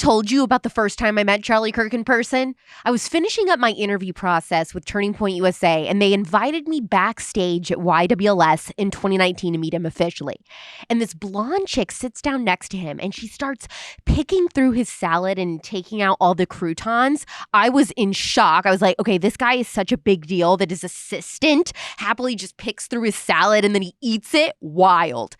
told you about the first time I met Charlie Kirk in person? I was finishing up my interview process with Turning Point USA, and they invited me backstage at YWLS in 2019 to meet him officially. And this blonde chick sits down next to him, and she starts picking through his salad and taking out all the croutons. I was in shock. I was like, okay, this guy is such a big deal that his assistant happily just picks through his salad and then he eats it. Wild.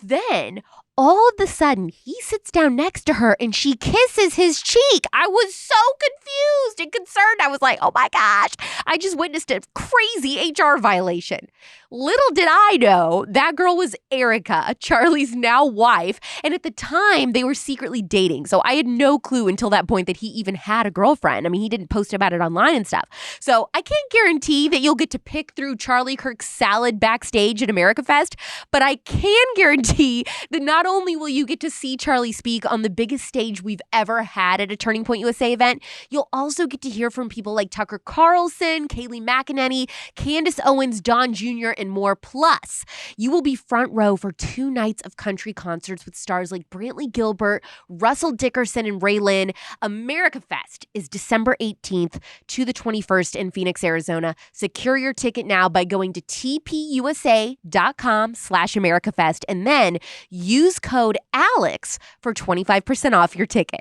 Then, all of a sudden, he sits down next to her and she kisses his cheek. I was so confused and concerned. I was like, oh my gosh, I just witnessed a crazy HR violation. Little did I know that girl was Erica, Charlie's now wife. And at the time, they were secretly dating. So I had no clue until that point that he even had a girlfriend. I mean, he didn't post about it online and stuff. So I can't guarantee that you'll get to pick through Charlie Kirk's salad backstage at Americafest, but I can guarantee that not only will you get to see Charlie speak on the biggest stage we've ever had at a Turning Point USA event, you'll also get to hear from people like Tucker Carlson, Kayleigh McEnany, Candace Owens, Don Jr., and more. Plus, you will be front row for 2 nights of country concerts with stars like Brantley Gilbert, Russell Dickerson, and Ray Lynn. Americafest is December 18th to the 21st in Phoenix, Arizona. Secure your ticket now by going to tpusa.com/Americafest and then use code ALEX for 25% off your ticket.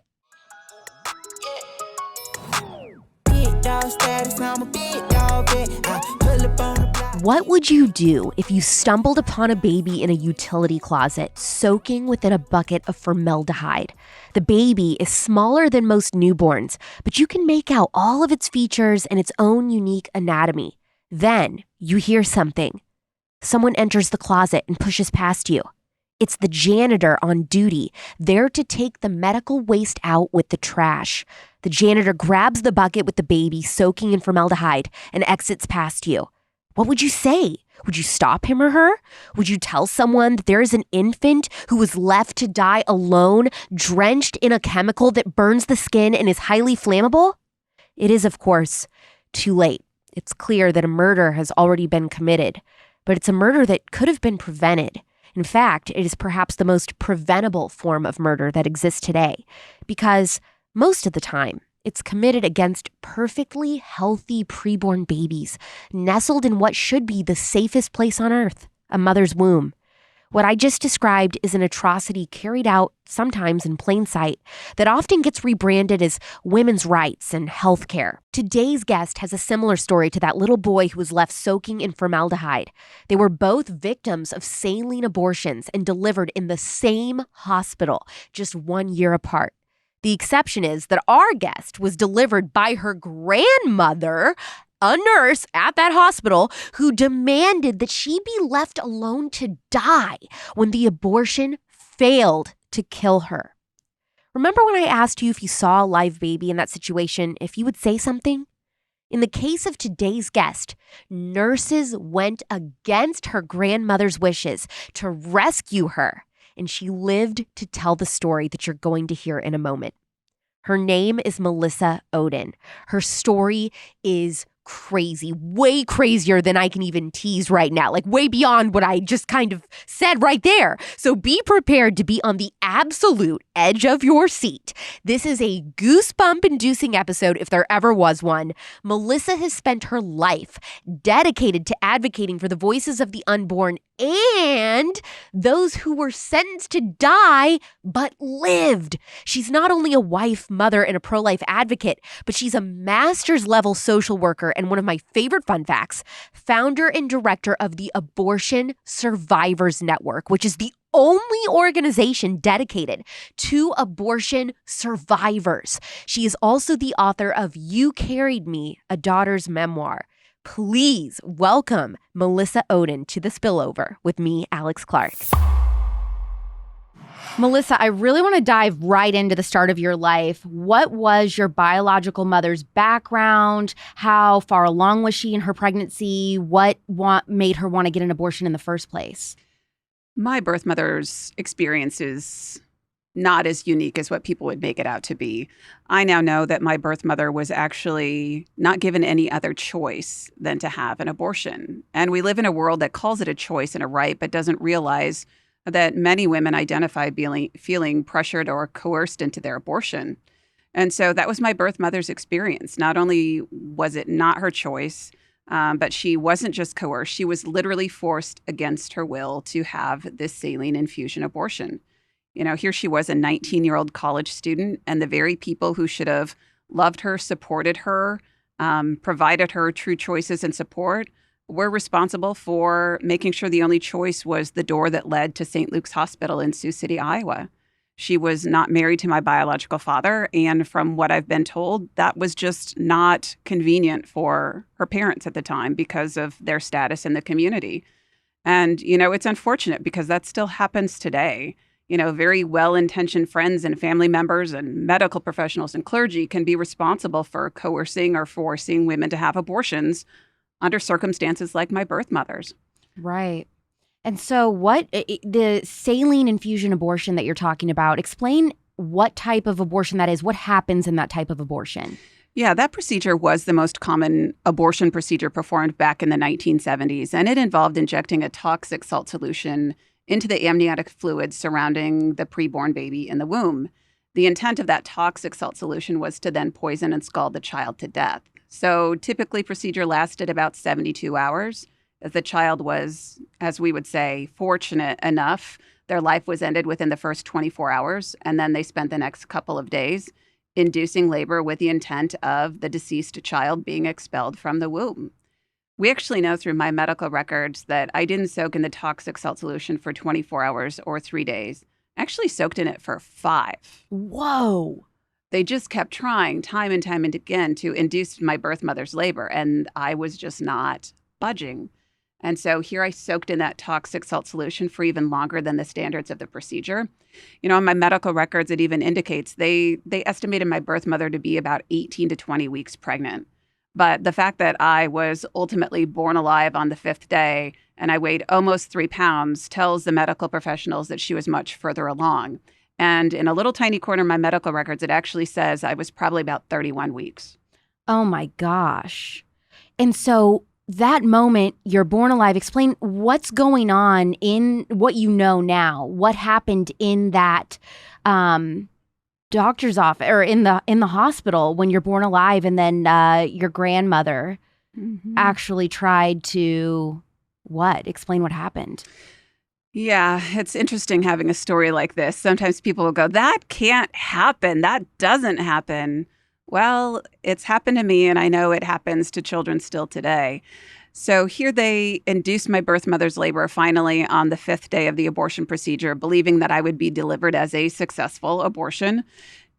What would you do if you stumbled upon a baby in a utility closet soaking within a bucket of formaldehyde? The baby is smaller than most newborns, but you can make out all of its features and its own unique anatomy. Then you hear something. Someone enters the closet and pushes past you. It's the janitor on duty, there to take the medical waste out with the trash. The janitor grabs the bucket with the baby soaking in formaldehyde and exits past you. What would you say? Would you stop him or her? Would you tell someone that there is an infant who was left to die alone, drenched in a chemical that burns the skin and is highly flammable? It is, of course, too late. It's clear that a murder has already been committed, but it's a murder that could have been prevented. In fact, it is perhaps the most preventable form of murder that exists today, because most of the time, it's committed against perfectly healthy preborn babies, nestled in what should be the safest place on earth, a mother's womb. What I just described is an atrocity carried out sometimes in plain sight that often gets rebranded as women's rights and healthcare. Today's guest has a similar story to that little boy who was left soaking in formaldehyde. They were both victims of saline abortions and delivered in the same hospital, just 1 year apart. The exception is that our guest was delivered by her grandmother, a nurse at that hospital, who demanded that she be left alone to die when the abortion failed to kill her. Remember when I asked you if you saw a live baby in that situation, if you would say something? In the case of today's guest, nurses went against her grandmother's wishes to rescue her, and she lived to tell the story that you're going to hear in a moment. Her name is Melissa Ohden. Her story is crazy, way crazier than I can even tease right now, like way beyond what I just kind of said right there. So be prepared to be on the absolute edge of your seat. This is a goosebump-inducing episode if there ever was one. Melissa has spent her life dedicated to advocating for the voices of the unborn and those who were sentenced to die but lived. She's not only a wife, mother, and a pro-life advocate, but she's a master's level social worker and one of my favorite fun facts, founder and director of the Abortion Survivors Network, which is the only organization dedicated to abortion survivors. She is also the author of You Carried Me, a Daughter's Memoir. Please welcome Melissa Ohden to The Spillover with me, Alex Clark. Melissa, I really want to dive right into the start of your life. What was your biological mother's background? How far along was she in her pregnancy? What made her want to get an abortion in the first place? My birth mother's experience is not as unique as what people would make it out to be. I now know that my birth mother was actually not given any other choice than to have an abortion. And we live in a world that calls it a choice and a right, but doesn't realize that many women identify feeling pressured or coerced into their abortion. And so that was my birth mother's experience. Not only was it not her choice, but she wasn't just coerced. She was literally forced against her will to have this saline infusion abortion. Here she was, a 19-year-old college student, and the very people who should have loved her, supported her, provided her true choices and support were responsible for making sure the only choice was the door that led to St. Luke's Hospital in Sioux City, Iowa. She was not married to my biological father, and from what I've been told, that was just not convenient for her parents at the time because of their status in the community. And, it's unfortunate because that still happens today. Very well-intentioned friends and family members and medical professionals and clergy can be responsible for coercing or forcing women to have abortions under circumstances like my birth mother's. Right. And so the saline infusion abortion that you're talking about, explain what type of abortion that is, what happens in that type of abortion? Yeah, that procedure was the most common abortion procedure performed back in the 1970s, and it involved injecting a toxic salt solution into the amniotic fluid surrounding the preborn baby in the womb. The intent of that toxic salt solution was to then poison and scald the child to death. So typically, procedure lasted about 72 hours. If the child was, as we would say, fortunate enough, their life was ended within the first 24 hours, and then they spent the next couple of days inducing labor with the intent of the deceased child being expelled from the womb. We actually know through my medical records that I didn't soak in the toxic salt solution for 24 hours or 3 days. I actually soaked in it for 5. Whoa. They just kept trying time and time and again to induce my birth mother's labor, and I was just not budging. And so here I soaked in that toxic salt solution for even longer than the standards of the procedure. In my medical records, it even indicates they estimated my birth mother to be about 18 to 20 weeks pregnant. But the fact that I was ultimately born alive on the 5th day and I weighed almost 3 pounds tells the medical professionals that she was much further along. And in a little tiny corner of my medical records, it actually says I was probably about 31 weeks. Oh my gosh. And so that moment, you're born alive. Explain what's going on in what you know now. What happened in that doctor's office or in the hospital when you're born alive, and then your grandmother actually tried to what? Explain what happened. Yeah, it's interesting having a story like this. Sometimes people will go, "That can't happen. That doesn't happen." Well, it's happened to me, and I know it happens to children still today. So here they induced my birth mother's labor finally on the 5th day of the abortion procedure, believing that I would be delivered as a successful abortion.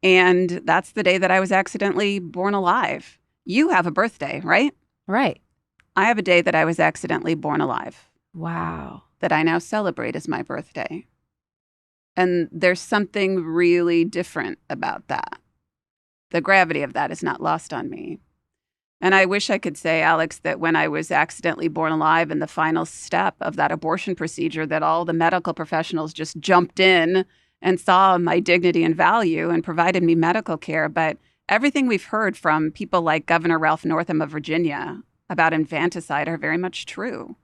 And that's the day that I was accidentally born alive. You have a birthday, right? Right. I have a day that I was accidentally born alive. Wow. That I now celebrate as my birthday. And there's something really different about that. The gravity of that is not lost on me. And I wish I could say, Alex, that when I was accidentally born alive in the final step of that abortion procedure, that all the medical professionals just jumped in and saw my dignity and value and provided me medical care. But everything we've heard from people like Governor Ralph Northam of Virginia about infanticide are very much true.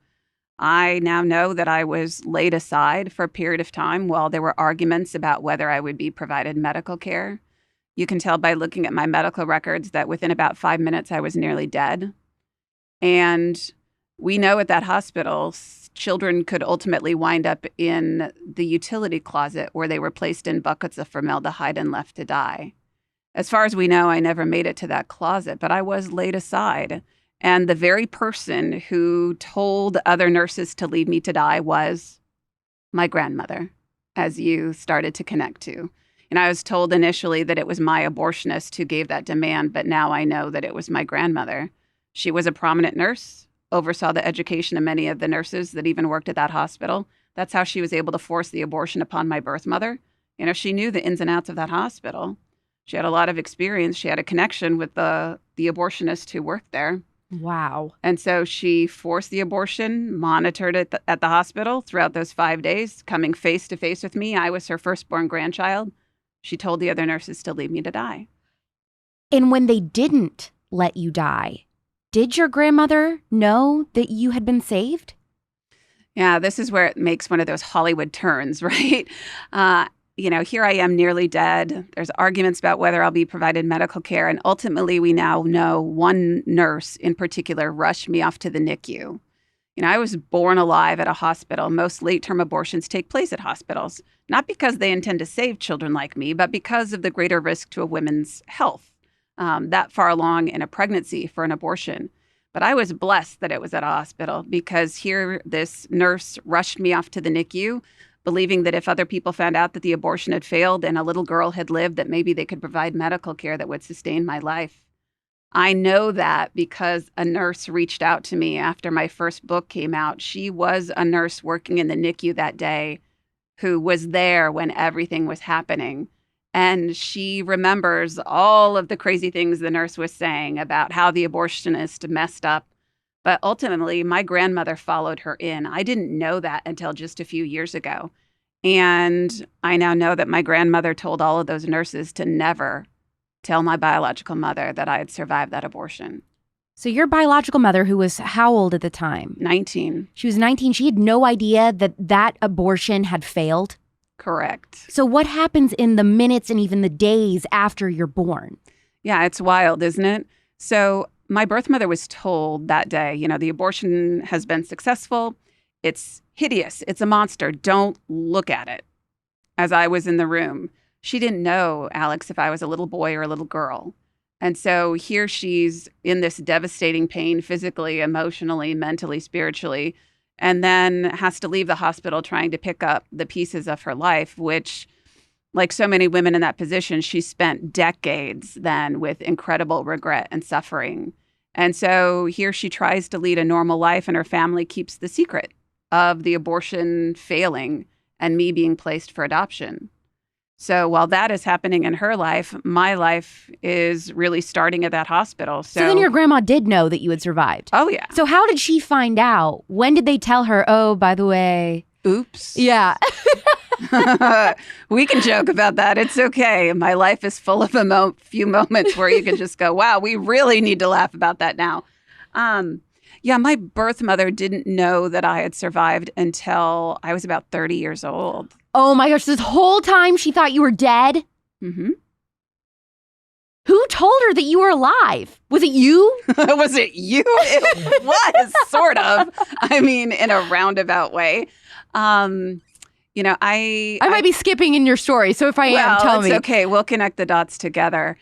I now know that I was laid aside for a period of time while there were arguments about whether I would be provided medical care. You can tell by looking at my medical records that within about 5 minutes, I was nearly dead. And we know at that hospital, children could ultimately wind up in the utility closet where they were placed in buckets of formaldehyde and left to die. As far as we know, I never made it to that closet, but I was laid aside. And the very person who told other nurses to leave me to die was my grandmother, as you started to connect to. And I was told initially that it was my abortionist who gave that demand, but now I know that it was my grandmother. She was a prominent nurse, oversaw the education of many of the nurses that even worked at that hospital. That's how she was able to force the abortion upon my birth mother. She knew the ins and outs of that hospital. She had a lot of experience. She had a connection with the abortionist who worked there. Wow. And so she forced the abortion, monitored it at the hospital throughout those 5 days, coming face to face with me. I was her firstborn grandchild. She told the other nurses to leave me to die. And when they didn't let you die, did your grandmother know that you had been saved? Yeah, this is where it makes one of those Hollywood turns, right? Here I am nearly dead. There's arguments about whether I'll be provided medical care. And ultimately, we now know one nurse in particular rushed me off to the NICU. I was born alive at a hospital. Most late-term abortions take place at hospitals, not because they intend to save children like me, but because of the greater risk to a woman's health that far along in a pregnancy for an abortion. But I was blessed that it was at a hospital because here this nurse rushed me off to the NICU, believing that if other people found out that the abortion had failed and a little girl had lived, that maybe they could provide medical care that would sustain my life. I know that because a nurse reached out to me after my first book came out. She was a nurse working in the NICU that day who was there when everything was happening. And she remembers all of the crazy things the nurse was saying about how the abortionist messed up. But ultimately, my grandmother followed her in. I didn't know that until just a few years ago. And I now know that my grandmother told all of those nurses to never tell my biological mother that I had survived that abortion. So your biological mother, who was how old at the time? 19. She was 19. She had no idea that that abortion had failed? Correct. So what happens in the minutes and even the days after you're born? Yeah, it's wild, isn't it? So my birth mother was told that day, the abortion has been successful. It's hideous. It's a monster. Don't look at it. As I was in the room, she didn't know, Alex, if I was a little boy or a little girl. And so here she's in this devastating pain, physically, emotionally, mentally, spiritually, and then has to leave the hospital trying to pick up the pieces of her life, which, like so many women in that position, she spent decades then with incredible regret and suffering. And so here she tries to lead a normal life, and her family keeps the secret of the abortion failing and me being placed for adoption. So while that is happening in her life, my life is really starting at that hospital. So then your grandma did know that you had survived? Oh, yeah. So how did she find out? When did they tell her, oh, by the way? Oops. Yeah. We can joke about that. It's okay. My life is full of a few moments where you can just go, wow, we really need to laugh about that now. Yeah, my birth mother didn't know that I had survived until I was about 30 years old. Oh my gosh, this whole time she thought you were dead? Mm-hmm. Who told her that you were alive? Was it you? Was it you? It was, sort of. I mean, in a roundabout way. I might be skipping in your story, so if I am, tell me. It's okay. We'll connect the dots together.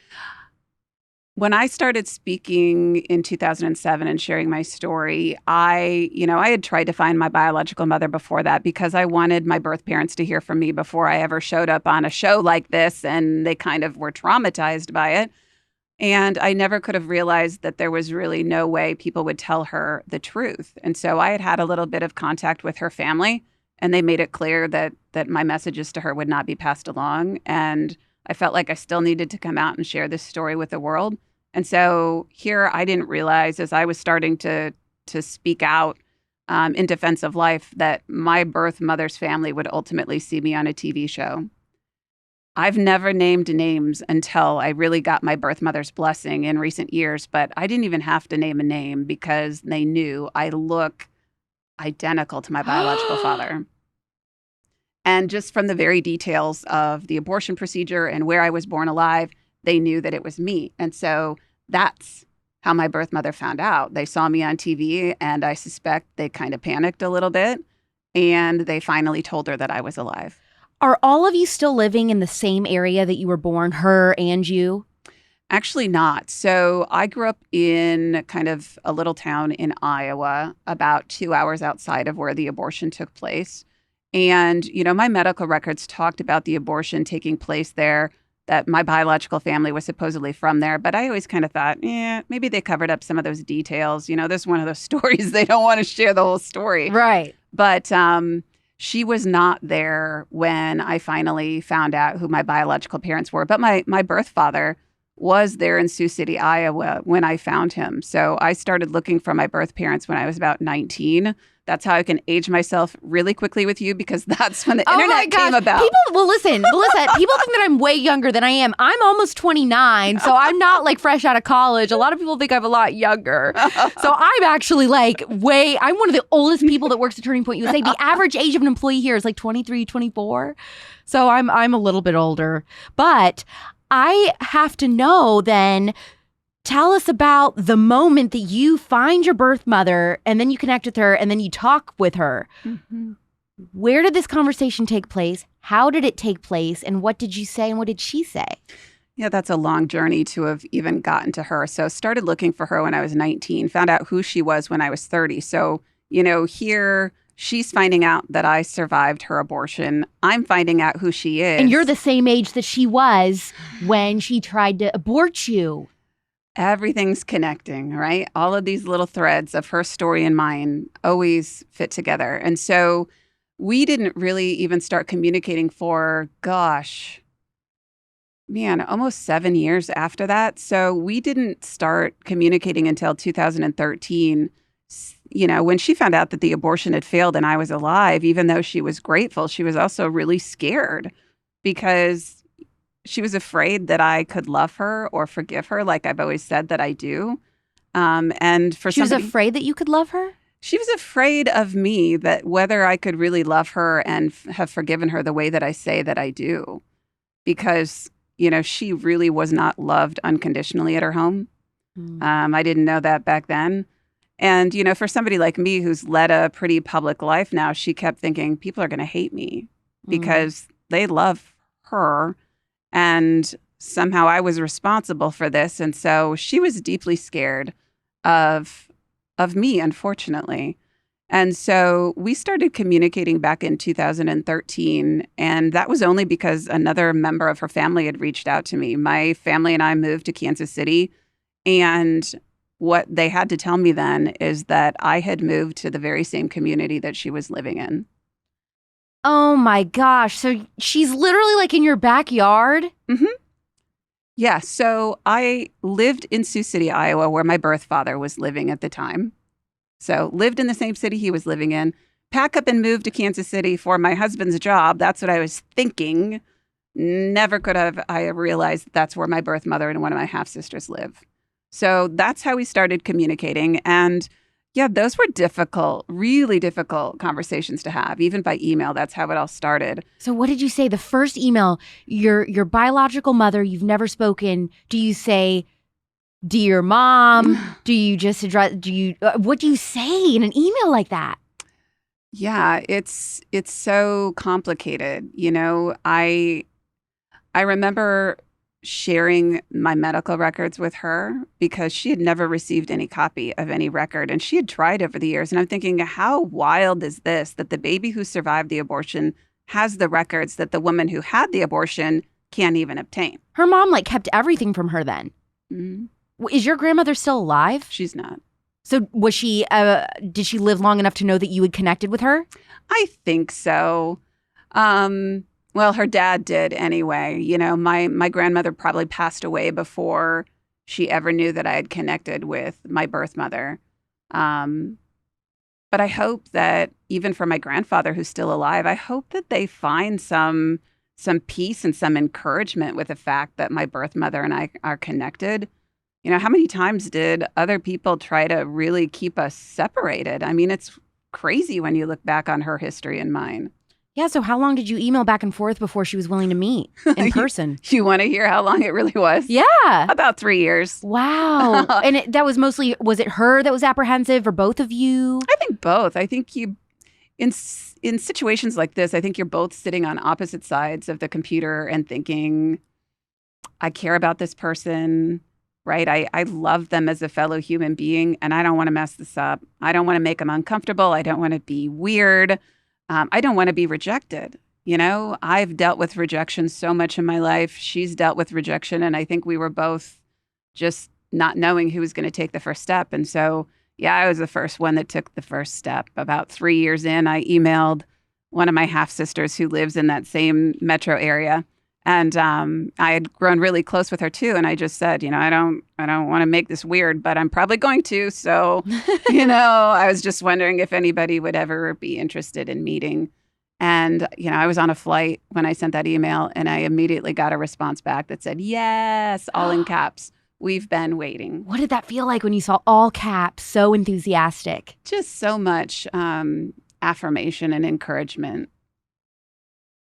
When I started speaking in 2007 and sharing my story, I had tried to find my biological mother before that because I wanted my birth parents to hear from me before I ever showed up on a show like this, and they kind of were traumatized by it. And I never could have realized that there was really no way people would tell her the truth. And so I had a little bit of contact with her family, and they made it clear that my messages to her would not be passed along. And I felt like I still needed to come out and share this story with the world. And so here I didn't realize as I was starting to speak out in defense of life that my birth mother's family would ultimately see me on a TV show. I've never named names until I really got my birth mother's blessing in recent years, but I didn't even have to name a name because they knew I look identical to my biological father. And just from the very details of the abortion procedure and where I was born alive, they knew that it was me. And so that's how my birth mother found out. They saw me on TV, and I suspect they kind of panicked a little bit, and they finally told her that I was alive. Are all of you still living in the same area that you were born, her and you? Actually not. So I grew up in kind of a little town in Iowa, about 2 hours outside of where the abortion took place. And, my medical records talked about the abortion taking place there, that my biological family was supposedly from there. But I always kind of thought, maybe they covered up some of those details. This is one of those stories they don't want to share the whole story. Right. But she was not there when I finally found out who my biological parents were. But my birth father was there in Sioux City, Iowa when I found him. So I started looking for my birth parents when I was about 19. That's how I can age myself really quickly with you, because that's when the internet came about. Listen, people think that I'm way younger than I am. I'm almost 29, so I'm not like fresh out of college. A lot of people think I'm a lot younger. So I'm actually like I'm one of the oldest people that works at Turning Point USA. The average age of an employee here is like 23, 24. So I'm a little bit older. But I have to know then, tell us about the moment that you find your birth mother and then you connect with her and then you talk with her. Mm-hmm. Where did this conversation take place? How did it take place? And what did you say and what did she say? Yeah, that's a long journey to have even gotten to her. So started looking for her when I was 19, found out who she was when I was 30. So, here she's finding out that I survived her abortion. I'm finding out who she is. And you're the same age that she was when she tried to abort you. Everything's connecting, right? All of these little threads of her story and mine always fit together. And so we didn't really even start communicating for, almost 7 years after that. So we didn't start communicating until 2013. When she found out that the abortion had failed and I was alive, even though she was grateful, she was also really scared because she was afraid that I could love her or forgive her, like I've always said that I do. And for she was afraid that you could love her? She was afraid of me, that whether I could really love her and have forgiven her the way that I say that I do. Because, she really was not loved unconditionally at her home. I didn't know that back then. And, for somebody like me who's led a pretty public life now, she kept thinking people are going to hate me because they love her. And somehow I was responsible for this. And so she was deeply scared of me, unfortunately. And so we started communicating back in 2013. And that was only because another member of her family had reached out to me. My family and I moved to Kansas City. And what they had to tell me then is that I had moved to the very same community that she was living in. Oh my gosh. So she's literally like in your backyard? Mm-hmm. Yeah. So I lived in Sioux City, Iowa, where my birth father was living at the time. So lived in the same city he was living in. Pack up and move to Kansas City for my husband's job. That's what I was thinking. Never could have I realized that's where my birth mother and one of my half-sisters live. So that's how we started communicating. And yeah, those were difficult, really difficult conversations to have, even by email. That's how it all started. So what did you say? The first email, your biological mother, you've never spoken. Do you say, dear mom? Do you just address, what do you say in an email like that? Yeah, it's so complicated. I remember sharing my medical records with her because she had never received any copy of any record, and she had tried over the years. And I'm thinking, how wild is this, that the baby who survived the abortion has the records that the woman who had the abortion can't even obtain? Her mom kept everything from her then. Mm-hmm. Is your grandmother still alive? She's not. So was she, did she live long enough to know that you had connected with her? I think so. Well, her dad did anyway. My grandmother probably passed away before she ever knew that I had connected with my birth mother. But I hope that even for my grandfather who's still alive, I hope that they find some peace and some encouragement with the fact that my birth mother and I are connected. How many times did other people try to really keep us separated? I mean, it's crazy when you look back on her history and mine. Yeah, so how long did you email back and forth before she was willing to meet in person? You want to hear how long it really was? Yeah. About 3 years. Wow. And that was mostly, was it her that was apprehensive or both of you? I think both. I think in situations like this, I think you're both sitting on opposite sides of the computer and thinking, I care about this person, right? I love them as a fellow human being, and I don't want to mess this up. I don't want to make them uncomfortable. I don't want to be weird. I don't want to be rejected. I've dealt with rejection so much in my life. She's dealt with rejection. And I think we were both just not knowing who was going to take the first step. And so, yeah, I was the first one that took the first step. About 3 years in, I emailed one of my half-sisters who lives in that same metro area, And I had grown really close with her too. And I just said, I don't want to make this weird, but I'm probably going to. So, I was just wondering if anybody would ever be interested in meeting. And, I was on a flight when I sent that email, and I immediately got a response back that said, yes, all in caps. We've been waiting. What did that feel like when you saw all caps, so enthusiastic? Just so much affirmation and encouragement.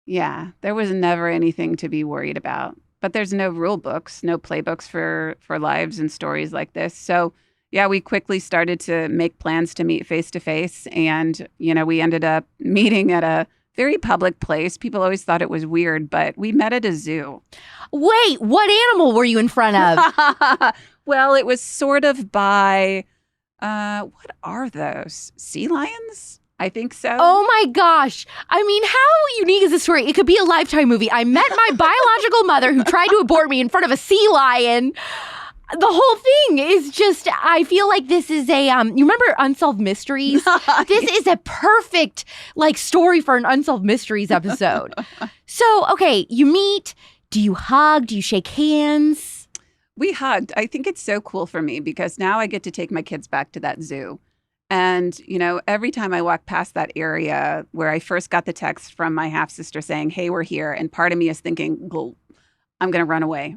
Yeah, there was never anything to be worried about. But there's no rule books, no playbooks for lives and stories like this. So, yeah, we quickly started to make plans to meet face to face. And, we ended up meeting at a very public place. People always thought it was weird, but we met at a zoo. Wait, what animal were you in front of? Well, it was sort of by, what are those? Sea lions? I think so. Oh my gosh. I mean, how unique is this story? It could be a Lifetime movie. I met my biological mother who tried to abort me in front of a sea lion. The whole thing is just, I feel like this is a, you remember Unsolved Mysteries? This is a perfect, story for an Unsolved Mysteries episode. So, okay, you meet, do you hug? Do you shake hands? We hugged. I think it's so cool for me because now I get to take my kids back to that zoo. And, every time I walk past that area where I first got the text from my half-sister saying, hey, we're here. And part of me is thinking, I'm going to run away.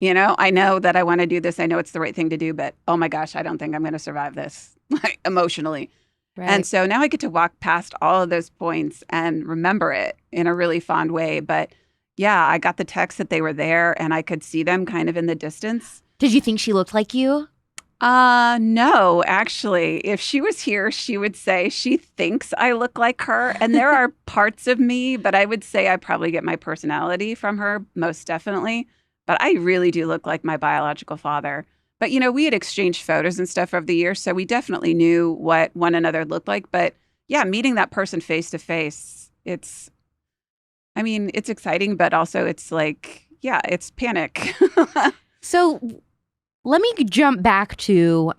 I know that I want to do this. I know it's the right thing to do, but oh my gosh, I don't think I'm going to survive this emotionally. Right. And so now I get to walk past all of those points and remember it in a really fond way. But yeah, I got the text that they were there and I could see them kind of in the distance. Did you think she looked like you? No, actually, if she was here, she would say she thinks I look like her. And there are parts of me, but I would say I probably get my personality from her, most definitely. But I really do look like my biological father. But, we had exchanged photos and stuff over the years, so we definitely knew what one another looked like. But yeah, meeting that person face to face, it's exciting, but also it's it's panic. So let me jump back to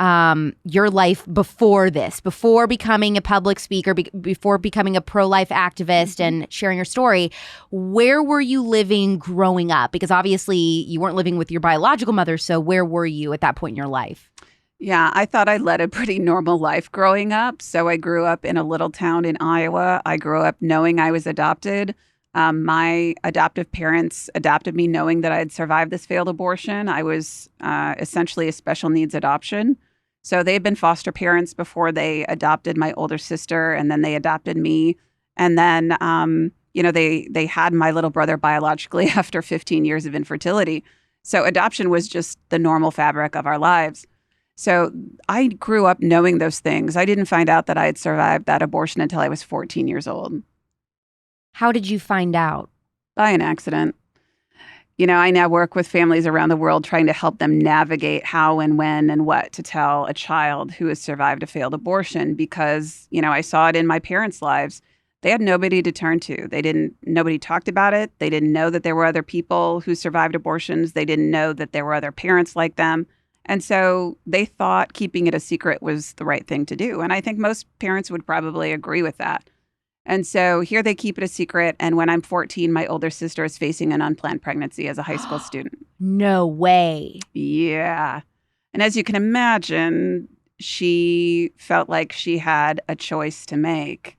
your life before this, before becoming a public speaker, before becoming a pro-life activist and sharing your story. Where were you living growing up? Because obviously you weren't living with your biological mother. So where were you at that point in your life? Yeah, I thought I led a pretty normal life growing up. So I grew up in a little town in Iowa. I grew up knowing I was adopted. My adoptive parents adopted me knowing that I had survived this failed abortion. I was essentially a special needs adoption. So they had been foster parents before they adopted my older sister, and then they adopted me. And then, they had my little brother biologically after 15 years of infertility. So adoption was just the normal fabric of our lives. So I grew up knowing those things. I didn't find out that I had survived that abortion until I was 14 years old. How did you find out? By an accident. I now work with families around the world trying to help them navigate how and when and what to tell a child who has survived a failed abortion because, I saw it in my parents' lives. They had nobody to turn to. Nobody talked about it. They didn't know that there were other people who survived abortions. They didn't know that there were other parents like them. And so they thought keeping it a secret was the right thing to do. And I think most parents would probably agree with that. And so here they keep it a secret. And when I'm 14, my older sister is facing an unplanned pregnancy as a high school student. No way. Yeah. And as you can imagine, she felt like she had a choice to make.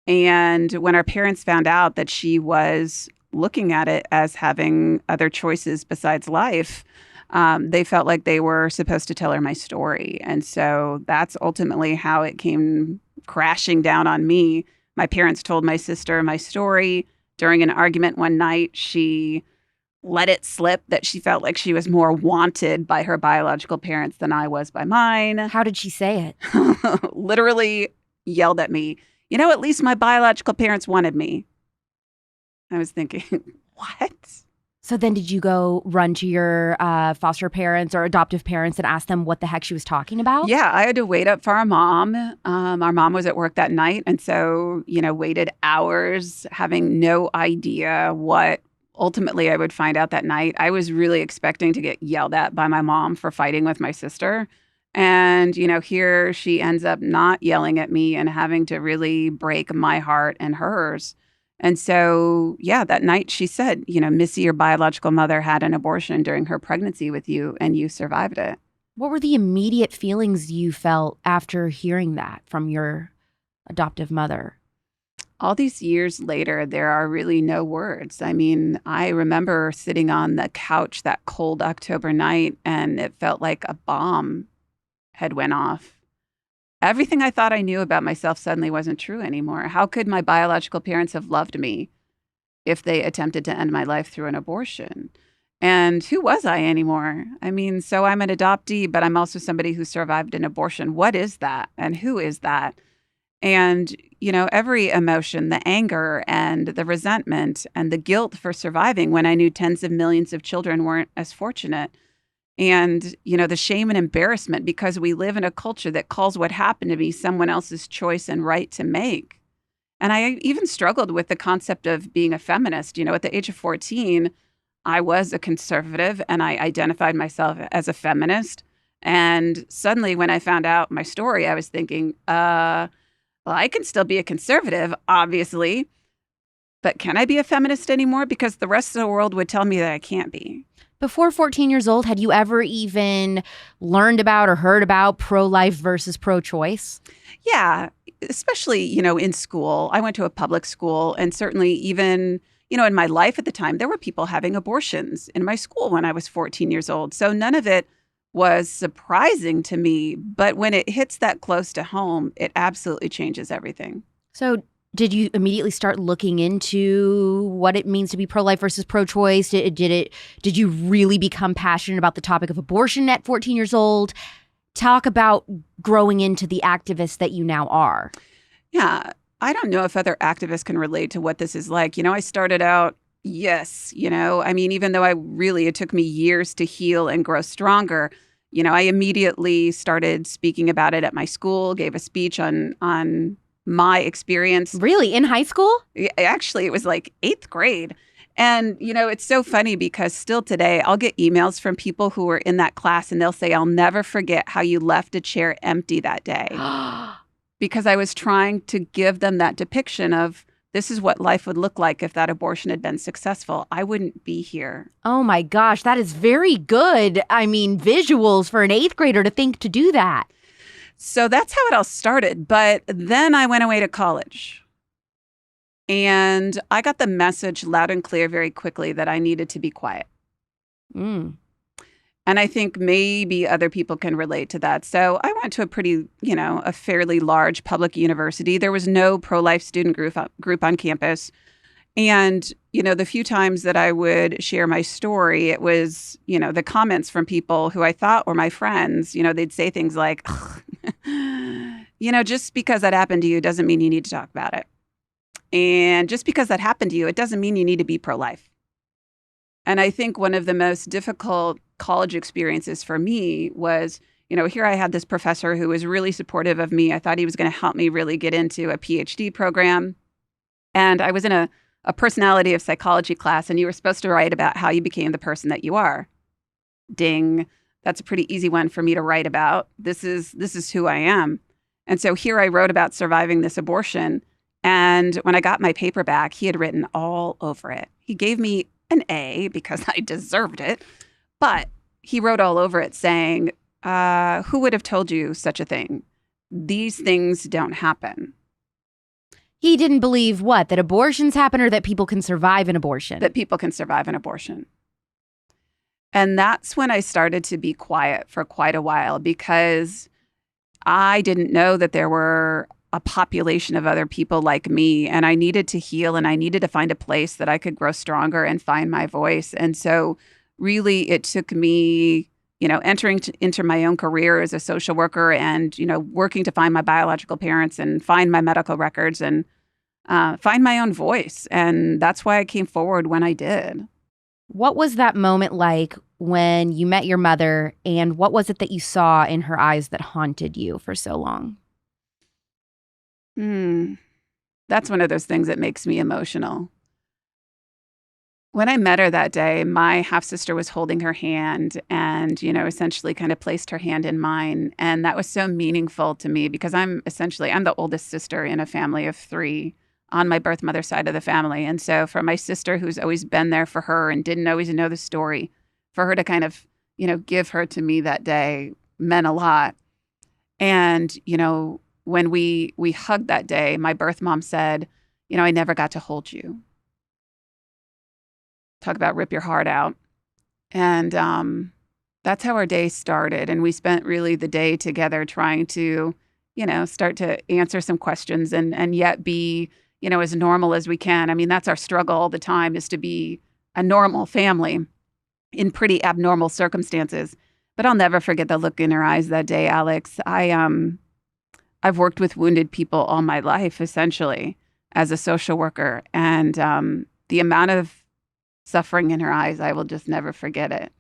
And when our parents found out that she was looking at it as having other choices besides life, they felt like they were supposed to tell her my story. And so that's ultimately how it came crashing down on me. My parents told my sister my story. During an argument one night, she let it slip that she felt like she was more wanted by her biological parents than I was by mine. How did she say it? Literally yelled at me. At least my biological parents wanted me. I was thinking, what? So then did you go run to your foster parents or adoptive parents and ask them what the heck she was talking about? Yeah, I had to wait up for our mom. Our mom was at work that night. And so, waited hours having no idea what ultimately I would find out that night. I was really expecting to get yelled at by my mom for fighting with my sister. And, here she ends up not yelling at me and having to really break my heart and hers. And so, yeah, that night she said, Missy, your biological mother had an abortion during her pregnancy with you and you survived it. What were the immediate feelings you felt after hearing that from your adoptive mother? All these years later, there are really no words. I mean, I remember sitting on the couch that cold October night, and it felt like a bomb had went off. Everything I thought I knew about myself suddenly wasn't true anymore. How could my biological parents have loved me if they attempted to end my life through an abortion? And who was I anymore? I mean, so I'm an adoptee, but I'm also somebody who survived an abortion. What is that? And who is that? And, every emotion, the anger and the resentment and the guilt for surviving when I knew tens of millions of children weren't as fortunate. And, the shame and embarrassment because we live in a culture that calls what happened to me someone else's choice and right to make. And I even struggled with the concept of being a feminist. At the age of 14, I was a conservative and I identified myself as a feminist. And suddenly when I found out my story, I was thinking, well, I can still be a conservative, obviously, but can I be a feminist anymore? Because the rest of the world would tell me that I can't be. Before 14 years old, had you ever even learned about or heard about pro-life versus pro-choice? Yeah, especially, in school. I went to a public school, and certainly even, in my life at the time, there were people having abortions in my school when I was 14 years old. So none of it was surprising to me. But when it hits that close to home, it absolutely changes everything. So did you immediately start looking into what it means to be pro-life versus pro-choice? Did you really become passionate about the topic of abortion at 14 years old? Talk about growing into the activist that you now are. Yeah, I don't know if other activists can relate to what this is like. I started out, yes, I mean, even though it took me years to heal and grow stronger, I immediately started speaking about it at my school, gave a speech on my experience. Really? In high school? Actually, it was like 8th grade. And, it's so funny because still today, I'll get emails from people who were in that class and they'll say, I'll never forget how you left a chair empty that day. Because I was trying to give them that depiction of this is what life would look like if that abortion had been successful. I wouldn't be here. Oh my gosh, that is very good. I mean, visuals for an 8th grader to think to do that. So that's how it all started. But then I went away to college. And I got the message loud and clear very quickly that I needed to be quiet. And I think maybe other people can relate to that. So I went to a fairly large public university. There was no pro-life student group on campus. And, the few times that I would share my story, it was, the comments from people who I thought were my friends, they'd say things like, just because that happened to you doesn't mean you need to talk about it. And just because that happened to you, it doesn't mean you need to be pro-life. And I think one of the most difficult college experiences for me was, here I had this professor who was really supportive of me. I thought he was going to help me really get into a PhD program. And I was in a personality of psychology class, and you were supposed to write about how you became the person that you are. Ding. That's a pretty easy one for me to write about. This is who I am. And so here I wrote about surviving this abortion. And when I got my paper back, he had written all over it. He gave me an A because I deserved it. But he wrote all over it saying, who would have told you such a thing? These things don't happen. He didn't believe what? That abortions happen or that people can survive an abortion? That people can survive an abortion. And that's when I started to be quiet for quite a while because I didn't know that there were a population of other people like me, and I needed to heal and I needed to find a place that I could grow stronger and find my voice. And so really it took me, entering into my own career as a social worker and, working to find my biological parents and find my medical records and find my own voice. And that's why I came forward when I did. What was that moment like when you met your mother, and what was it that you saw in her eyes that haunted you for so long? That's one of those things that makes me emotional. When I met her that day, my half-sister was holding her hand and, essentially kind of placed her hand in mine. And that was so meaningful to me because I'm the oldest sister in a family of 3. on my birth mother side of the family. And so for my sister, who's always been there for her and didn't always know the story, for her to kind of, give her to me that day meant a lot. And, when we hugged that day, my birth mom said, I never got to hold you. Talk about rip your heart out. And that's how our day started. And we spent really the day together trying to, start to answer some questions and yet be, as normal as we can. I mean, that's our struggle all the time, is to be a normal family in pretty abnormal circumstances. But I'll never forget the look in her eyes that day, Alex. I've worked with wounded people all my life, essentially, as a social worker. And the amount of suffering in her eyes, I will just never forget it.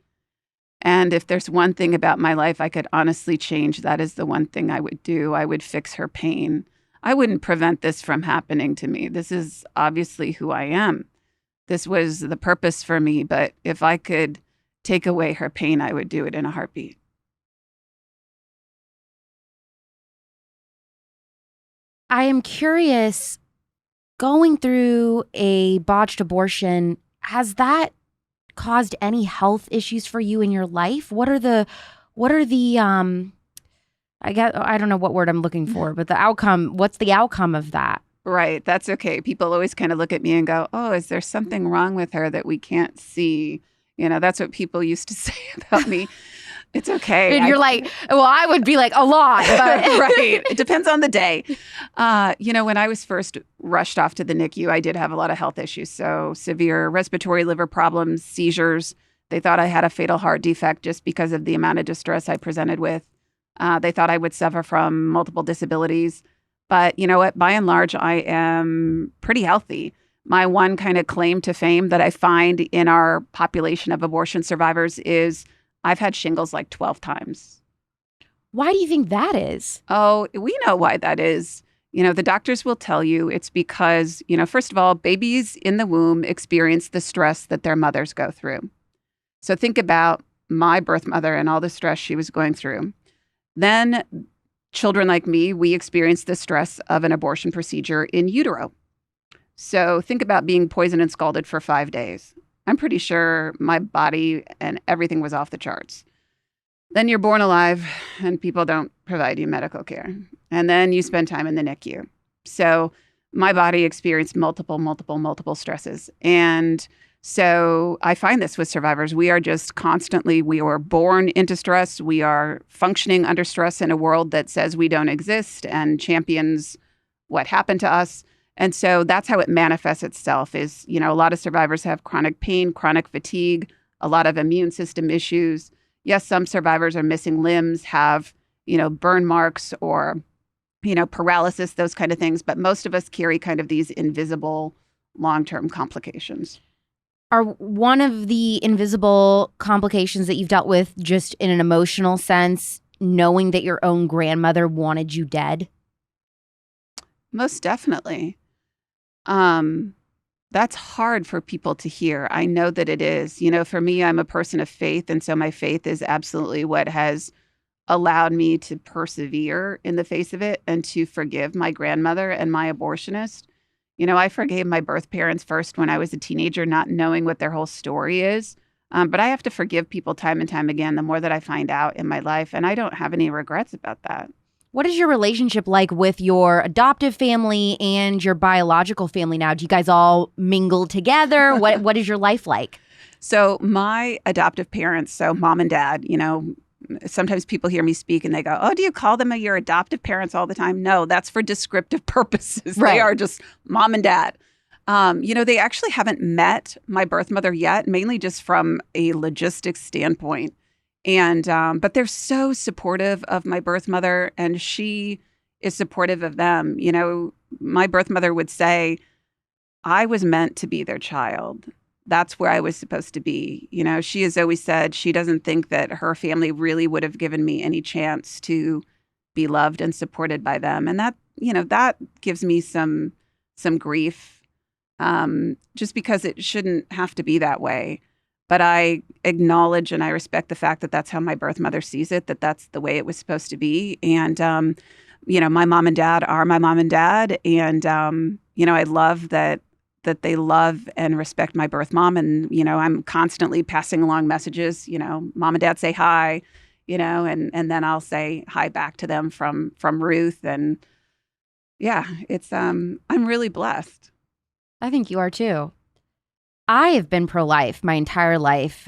And if there's one thing about my life I could honestly change, that is the one thing I would do. I would fix her pain. I wouldn't prevent this from happening to me. This is obviously who I am. This was the purpose for me. But if I could take away her pain, I would do it in a heartbeat. I am curious, going through a botched abortion, has that caused any health issues for you in your life? What are the I don't know what word I'm looking for, but what's the outcome of that? Right. That's okay. People always kind of look at me and go, oh, is there something wrong with her that we can't see? That's what people used to say about me. It's okay. And you're like, well, I would be like, a lot. But right. It depends on the day. When I was first rushed off to the NICU, I did have a lot of health issues. So severe respiratory liver problems, seizures. They thought I had a fatal heart defect just because of the amount of distress I presented with. They thought I would suffer from multiple disabilities. But you know what? By and large, I am pretty healthy. My one kind of claim to fame that I find in our population of abortion survivors is I've had shingles like 12 times. Why do you think that is? Oh, we know why that is. The doctors will tell you it's because, first of all, babies in the womb experience the stress that their mothers go through. So think about my birth mother and all the stress she was going through. Then children like me, we experience the stress of an abortion procedure in utero. So think about being poisoned and scalded for 5 days. I'm pretty sure my body and everything was off the charts. Then you're born alive and people don't provide you medical care. And then you spend time in the NICU. So my body experienced multiple stresses. And so I find this with survivors. We are just constantly, we were born into stress. We are functioning under stress in a world that says we don't exist and champions what happened to us. And so that's how it manifests itself is, a lot of survivors have chronic pain, chronic fatigue, a lot of immune system issues. Yes, some survivors are missing limbs, have, burn marks or, paralysis, those kind of things. But most of us carry kind of these invisible long-term complications. Are one of the invisible complications that you've dealt with just in an emotional sense, knowing that your own grandmother wanted you dead? Most definitely. That's hard for people to hear. I know that it is. For me, I'm a person of faith. And so my faith is absolutely what has allowed me to persevere in the face of it and to forgive my grandmother and my abortionist. I forgave my birth parents first when I was a teenager, not knowing what their whole story is. But I have to forgive people time and time again, the more that I find out in my life. And I don't have any regrets about that. What is your relationship like with your adoptive family and your biological family now? Do you guys all mingle together? What is your life like? So my adoptive parents, so mom and dad, sometimes people hear me speak and they go, oh, do you call them your adoptive parents all the time? No, that's for descriptive purposes. Right. They are just mom and dad. They actually haven't met my birth mother yet, mainly just from a logistics standpoint. And but they're so supportive of my birth mother, and she is supportive of them. My birth mother would say, I was meant to be their child. That's where I was supposed to be. She has always said she doesn't think that her family really would have given me any chance to be loved and supported by them. And that, that gives me some grief, just because it shouldn't have to be that way. But I acknowledge and I respect the fact that that's how my birth mother sees it, that that's the way it was supposed to be. And my mom and dad are my mom and dad. And, I love that they love and respect my birth mom. And, I'm constantly passing along messages, mom and dad say hi, and then I'll say hi back to them from Ruth. And yeah, it's, I'm really blessed. I think you are too. I have been pro-life my entire life.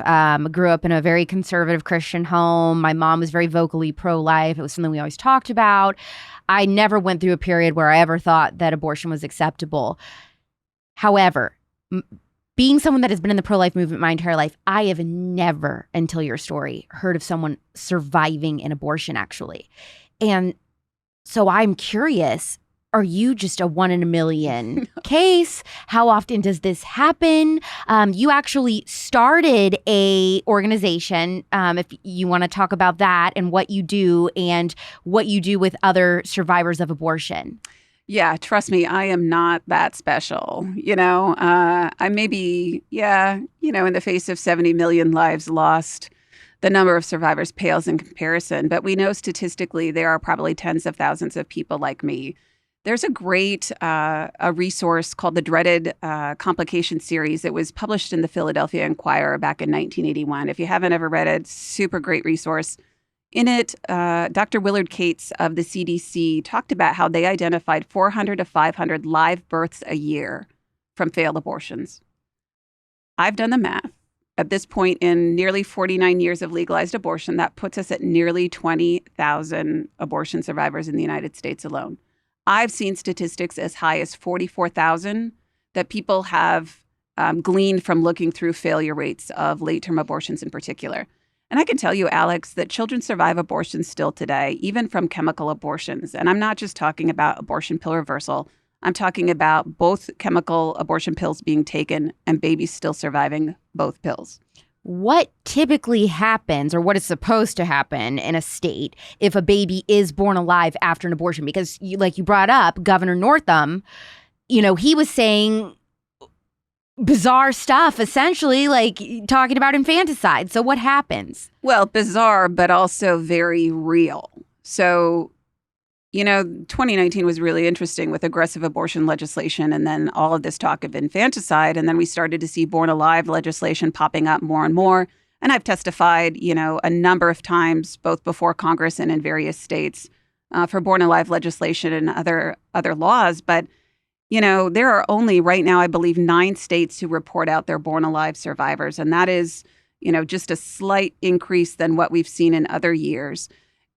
Grew up in a very conservative Christian home. My mom was very vocally pro-life. It was something we always talked about. I never went through a period where I ever thought that abortion was acceptable. However, being someone that has been in the pro-life movement my entire life, I have never, until your story, heard of someone surviving an abortion, actually. And so I'm curious, are you just a 1 in a million case? How often does this happen? You actually started a organization, if you want to talk about that and what you do with other survivors of abortion. Yeah, trust me, I am not that special. I may be, in the face of 70 million lives lost, the number of survivors pales in comparison. But we know statistically there are probably tens of thousands of people like me. There's a great a resource called the Dreaded Complication Series. It was published in the Philadelphia Inquirer back in 1981. If you haven't ever read it, super great resource. In it, Dr. Willard Cates of the CDC talked about how they identified 400 to 500 live births a year from failed abortions. I've done the math. At this point in nearly 49 years of legalized abortion, that puts us at nearly 20,000 abortion survivors in the United States alone. I've seen statistics as high as 44,000 that people have gleaned from looking through failure rates of late-term abortions in particular. And I can tell you, Alex, that children survive abortions still today, even from chemical abortions. And I'm not just talking about abortion pill reversal. I'm talking about both chemical abortion pills being taken and babies still surviving both pills. What typically happens, or what is supposed to happen in a state if a baby is born alive after an abortion? Because like you brought up, Governor Northam, he was saying bizarre stuff, essentially, like talking about infanticide. So what happens? Well, bizarre, but also very real. So, 2019 was really interesting with aggressive abortion legislation and then all of this talk of infanticide. And then we started to see born alive legislation popping up more and more. And I've testified, a number of times, both before Congress and in various states for born alive legislation and other laws. But, there are only right now, I believe, 9 states who report out their born alive survivors. And that is, just a slight increase than what we've seen in other years.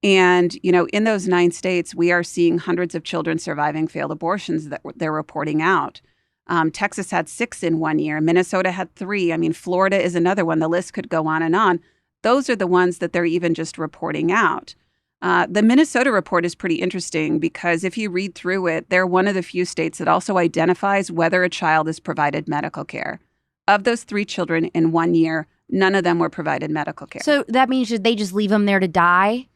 And, in those 9 states, we are seeing hundreds of children surviving failed abortions that they're reporting out. Texas had 6 in 1 year. Minnesota had 3. I mean, Florida is another one. The list could go on and on. Those are the ones that they're even just reporting out. The Minnesota report is pretty interesting because if you read through it, they're one of the few states that also identifies whether a child is provided medical care. Of those 3 children in 1 year, none of them were provided medical care. So that means should they just leave them there to die?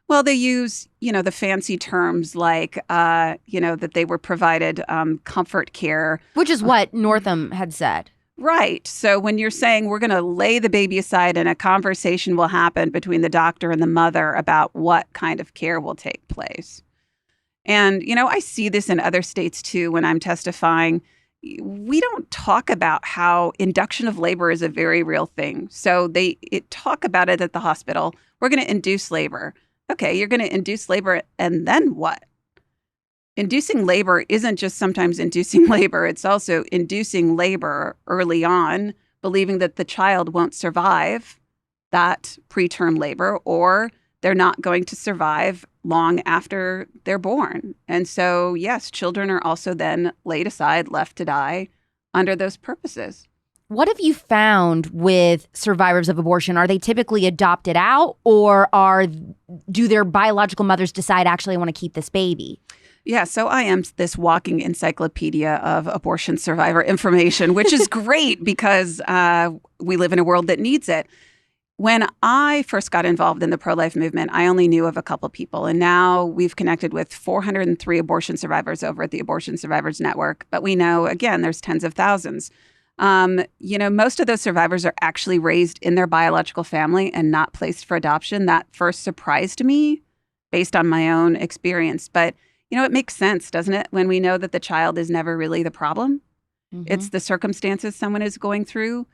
Well, they use, the fancy terms like, that they were provided comfort care. Which is what Northam had said. Right. So when you're saying we're going to lay the baby aside and a conversation will happen between the doctor and the mother about what kind of care will take place. And, I see this in other states, too, when I'm testifying. We don't talk about how induction of labor is a very real thing. So they talk about it at the hospital. We're going to induce labor. Okay, you're going to induce labor, and then what? Inducing labor isn't just sometimes inducing labor. It's also inducing labor early on, believing that the child won't survive that preterm labor, or they're not going to survive long after they're born. And so, yes, children are also then laid aside, left to die under those purposes. What have you found with survivors of abortion? Are they typically adopted out, or do their biological mothers decide, actually, I want to keep this baby? Yeah, so I am this walking encyclopedia of abortion survivor information, which is great because we live in a world that needs it. When I first got involved in the pro-life movement, I only knew of a couple people. And now we've connected with 403 abortion survivors over at the Abortion Survivors Network. But we know, again, there's tens of thousands. Most of those survivors are actually raised in their biological family and not placed for adoption. That first surprised me based on my own experience. But, it makes sense, doesn't it? When we know that the child is never really the problem. It's the circumstances someone is going through.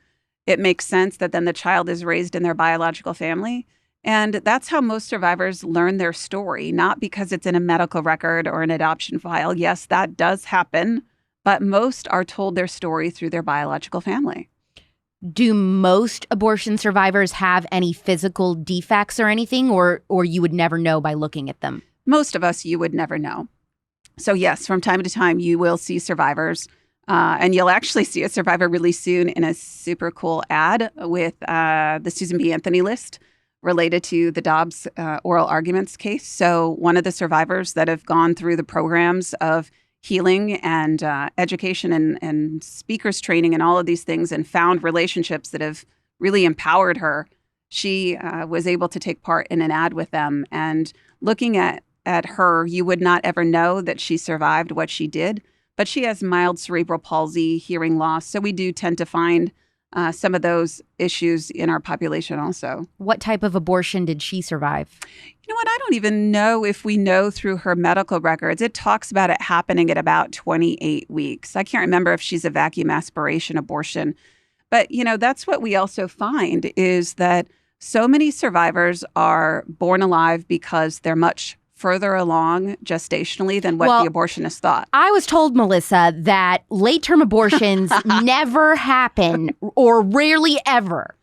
It makes sense that then the child is raised in their biological family. And that's how most survivors learn their story, not because it's in a medical record or an adoption file. Yes, that does happen, but most are told their story through their biological family. Do most abortion survivors have any physical defects or anything, or you would never know by looking at them? Most of us, you would never know. So yes, from time to time, you will see survivors. And you'll actually see a survivor really soon in a super cool ad with the Susan B. Anthony list related to the Dobbs oral arguments case. So one of the survivors that have gone through the programs of healing and education and speakers training and all of these things and found relationships that have really empowered her, she was able to take part in an ad with them. And looking at her, you would not ever know that she survived what she did. But she has mild cerebral palsy, hearing loss. So we do tend to find some of those issues in our population also. What type of abortion did she survive? You know what? I don't even know if we know through her medical records. It talks about it happening at about 28 weeks. I can't remember if she's a vacuum aspiration abortion. But, that's what we also find is that so many survivors are born alive because they're much further along gestationally than what the abortionist thought. I was told, Melissa, that late-term abortions never happen or rarely ever.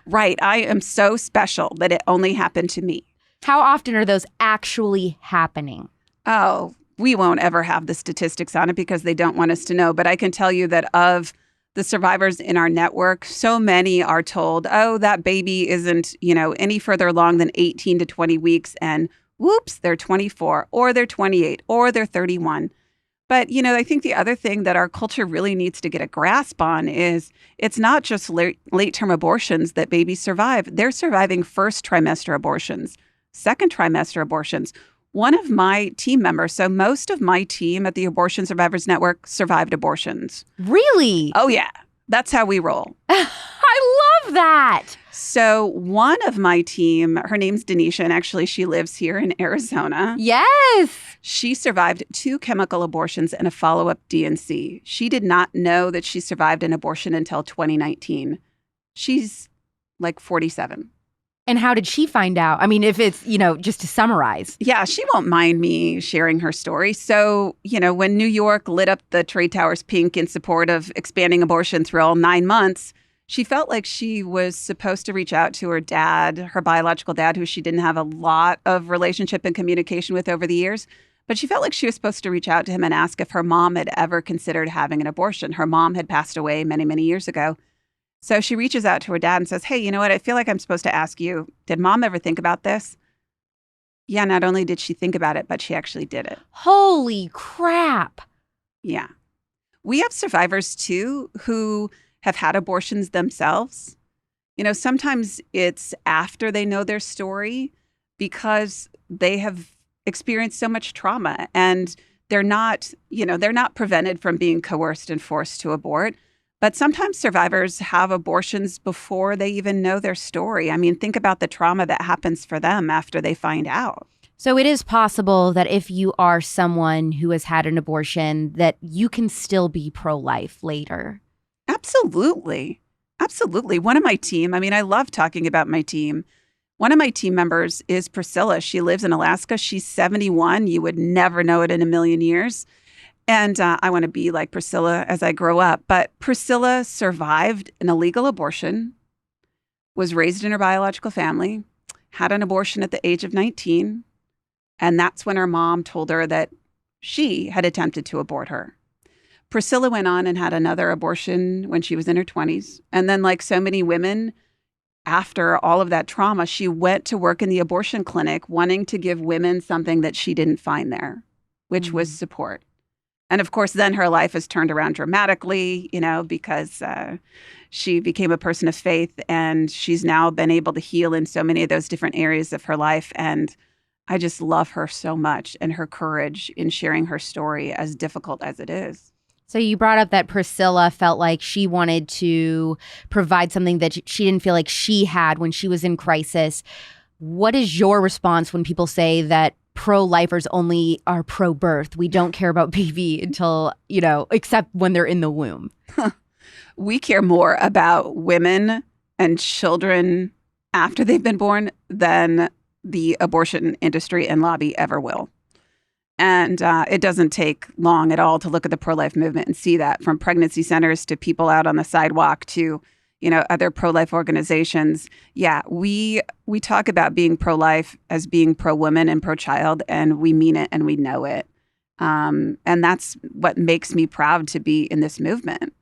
Right. I am so special that it only happened to me. How often are those actually happening? Oh, we won't ever have the statistics on it because they don't want us to know. But I can tell you that of the survivors in our network, so many are told, oh, that baby isn't, any further along than 18 to 20 weeks. And whoops, they're 24 or they're 28 or they're 31. But, I think the other thing that our culture really needs to get a grasp on is it's not just late-term abortions that babies survive. They're surviving first trimester abortions, second trimester abortions. One of my team members, so most of my team at the Abortion Survivors Network survived abortions. Really? Oh, yeah. That's how we roll. I love that. So one of my team, her name's Denisha, and actually she lives here in Arizona. Yes. She survived 2 chemical abortions and a follow-up D&C. She did not know that she survived an abortion until 2019. She's like 47. And how did she find out? I mean, if it's, just to summarize. Yeah, she won't mind me sharing her story. So, when New York lit up the trade towers pink in support of expanding abortion through all 9 months, she felt like she was supposed to reach out to her dad, her biological dad, who she didn't have a lot of relationship and communication with over the years. But she felt like she was supposed to reach out to him and ask if her mom had ever considered having an abortion. Her mom had passed away many, many years ago. So she reaches out to her dad and says, hey, you know what? I feel like I'm supposed to ask you, did mom ever think about this? Yeah, not only did she think about it, but she actually did it. Holy crap. Yeah. We have survivors, too, who have had abortions themselves. Sometimes it's after they know their story because they have experienced so much trauma and they're not prevented from being coerced and forced to abort. But sometimes survivors have abortions before they even know their story. I mean, think about the trauma that happens for them after they find out. So it is possible that if you are someone who has had an abortion, that you can still be pro-life later. Absolutely. Absolutely. One of my team, I love talking about my team. One of my team members is Priscilla. She lives in Alaska. She's 71. You would never know it in a million years. And I want to be like Priscilla as I grow up. But Priscilla survived an illegal abortion, was raised in her biological family, had an abortion at the age of 19. And that's when her mom told her that she had attempted to abort her. Priscilla went on and had another abortion when she was in her 20s. And then, like so many women, after all of that trauma, she went to work in the abortion clinic wanting to give women something that she didn't find there, which was support. And of course, then her life has turned around dramatically, because she became a person of faith and she's now been able to heal in so many of those different areas of her life. And I just love her so much and her courage in sharing her story, as difficult as it is. So you brought up that Priscilla felt like she wanted to provide something that she didn't feel like she had when she was in crisis. What is your response when people say that pro-lifers only are pro-birth. We don't care about baby until, except when they're in the womb. We care more about women and children after they've been born than the abortion industry and lobby ever will. And it doesn't take long at all to look at the pro-life movement and see that, from pregnancy centers to people out on the sidewalk to, other pro-life organizations. Yeah, we talk about being pro-life as being pro-woman and pro-child, and we mean it and we know it. And that's what makes me proud to be in this movement.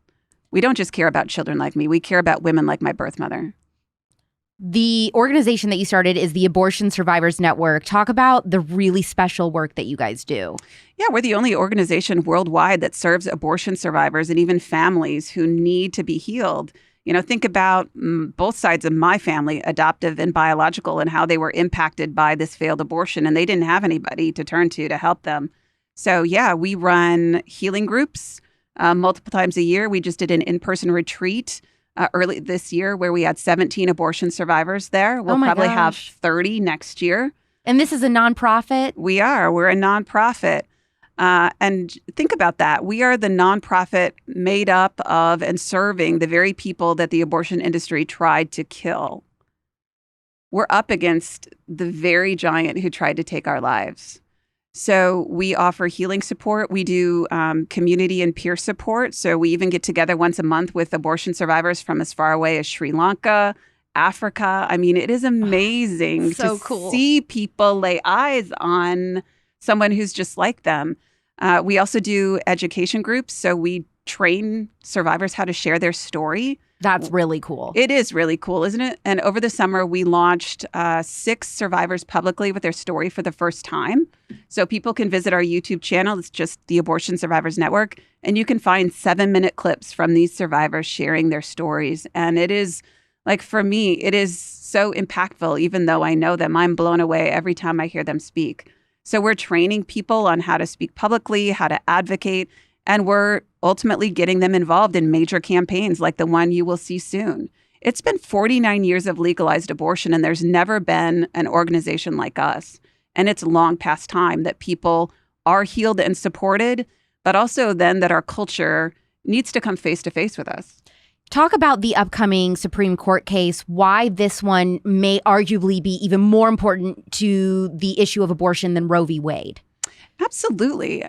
We don't just care about children like me. We care about women like my birth mother. The organization that you started is the Abortion Survivors Network. Talk about the really special work that you guys do. Yeah, we're the only organization worldwide that serves abortion survivors and even families who need to be healed. Think about both sides of my family, adoptive and biological, and how they were impacted by this failed abortion, and they didn't have anybody to turn to help them. So, yeah, we run healing groups multiple times a year. We just did an in-person retreat early this year where we had 17 abortion survivors there. We'll probably have 30 next year. And this is a nonprofit? We are. We're a nonprofit. And think about that. We are the nonprofit made up of and serving the very people that the abortion industry tried to kill. We're up against the very giant who tried to take our lives. So we offer healing support. We do community and peer support. So we even get together once a month with abortion survivors from as far away as Sri Lanka, Africa. I mean, it is amazing to see people lay eyes on someone who's just like them. We also do education groups. So we train survivors how to share their story. That's really cool. It is really cool, isn't it? And over the summer, we launched 6 survivors publicly with their story for the first time. So people can visit our YouTube channel. It's just the Abortion Survivors Network. And you can find 7-minute clips from these survivors sharing their stories. And it is, for me, it is so impactful, even though I know them. I'm blown away every time I hear them speak. So we're training people on how to speak publicly, how to advocate, and we're ultimately getting them involved in major campaigns like the one you will see soon. It's been 49 years of legalized abortion, and there's never been an organization like us. And it's long past time that people are healed and supported, but also then that our culture needs to come face to face with us. Talk about the upcoming Supreme Court case, why this one may arguably be even more important to the issue of abortion than Roe v. Wade. Absolutely.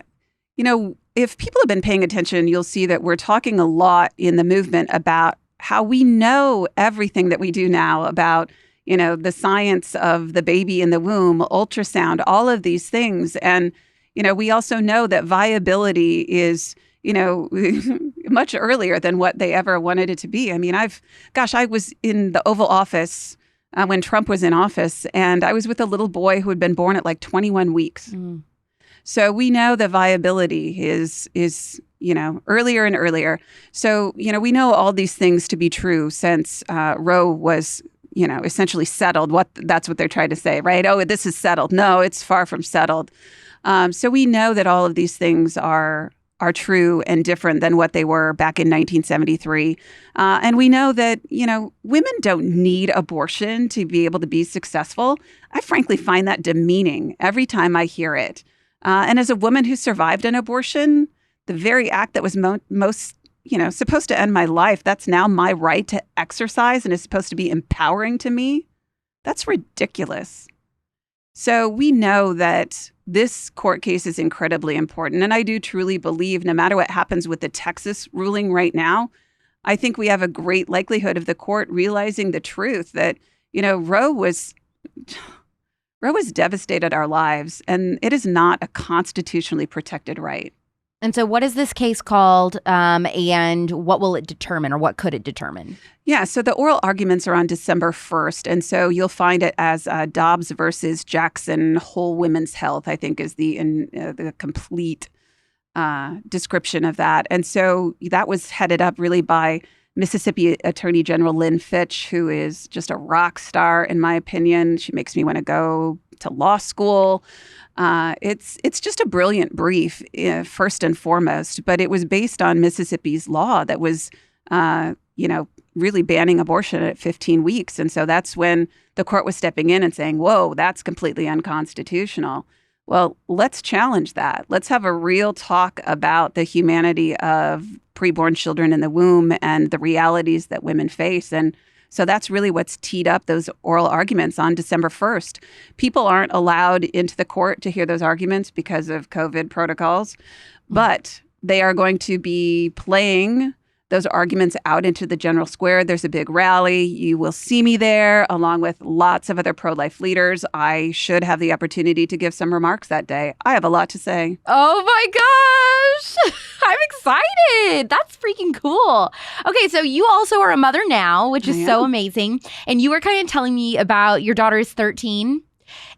If people have been paying attention, you'll see that we're talking a lot in the movement about how we know everything that we do now about, the science of the baby in the womb, ultrasound, all of these things. And, we also know that viability is, much earlier than what they ever wanted it to be. I mean, I was in the Oval Office when Trump was in office, and I was with a little boy who had been born at 21 weeks. Mm. So we know the viability is earlier and earlier. So, we know all these things to be true since Roe was, essentially settled. That's what they're trying to say, right? Oh, this is settled. No, it's far from settled. So we know that all of these things are true and different than what they were back in 1973. And we know that, women don't need abortion to be able to be successful. I frankly find that demeaning every time I hear it. And as a woman who survived an abortion, the very act that was most, supposed to end my life, that's now my right to exercise and is supposed to be empowering to me. That's ridiculous. So we know that this court case is incredibly important. And I do truly believe no matter what happens with the Texas ruling right now, I think we have a great likelihood of the court realizing the truth that, Roe has devastated our lives, and it is not a constitutionally protected right. And so what is this case called, and what will it determine, or what could it determine? Yeah, so the oral arguments are on December 1st, and so you'll find it as Dobbs versus Jackson Whole Women's Health, I think is the complete description of that. And so that was headed up really by Mississippi Attorney General Lynn Fitch, who is just a rock star, in my opinion. She makes me want to go to law school. It's just a brilliant brief, first and foremost, but it was based on Mississippi's law that was, really banning abortion at 15 weeks. And so that's when the court was stepping in and saying, whoa, that's completely unconstitutional. Well, let's challenge that. Let's have a real talk about the humanity of preborn children in the womb and the realities that women face. And so that's really what's teed up those oral arguments on December 1st. People aren't allowed into the court to hear those arguments because of COVID protocols, but they are going to be playing those arguments out into the general square. There's a big rally. You will see me there along with lots of other pro-life leaders. I should have the opportunity to give some remarks that day. I have a lot to say. Oh my gosh. I'm excited. That's freaking cool. Okay, so you also are a mother now, which is so amazing. And you were kind of telling me about your daughter is 13.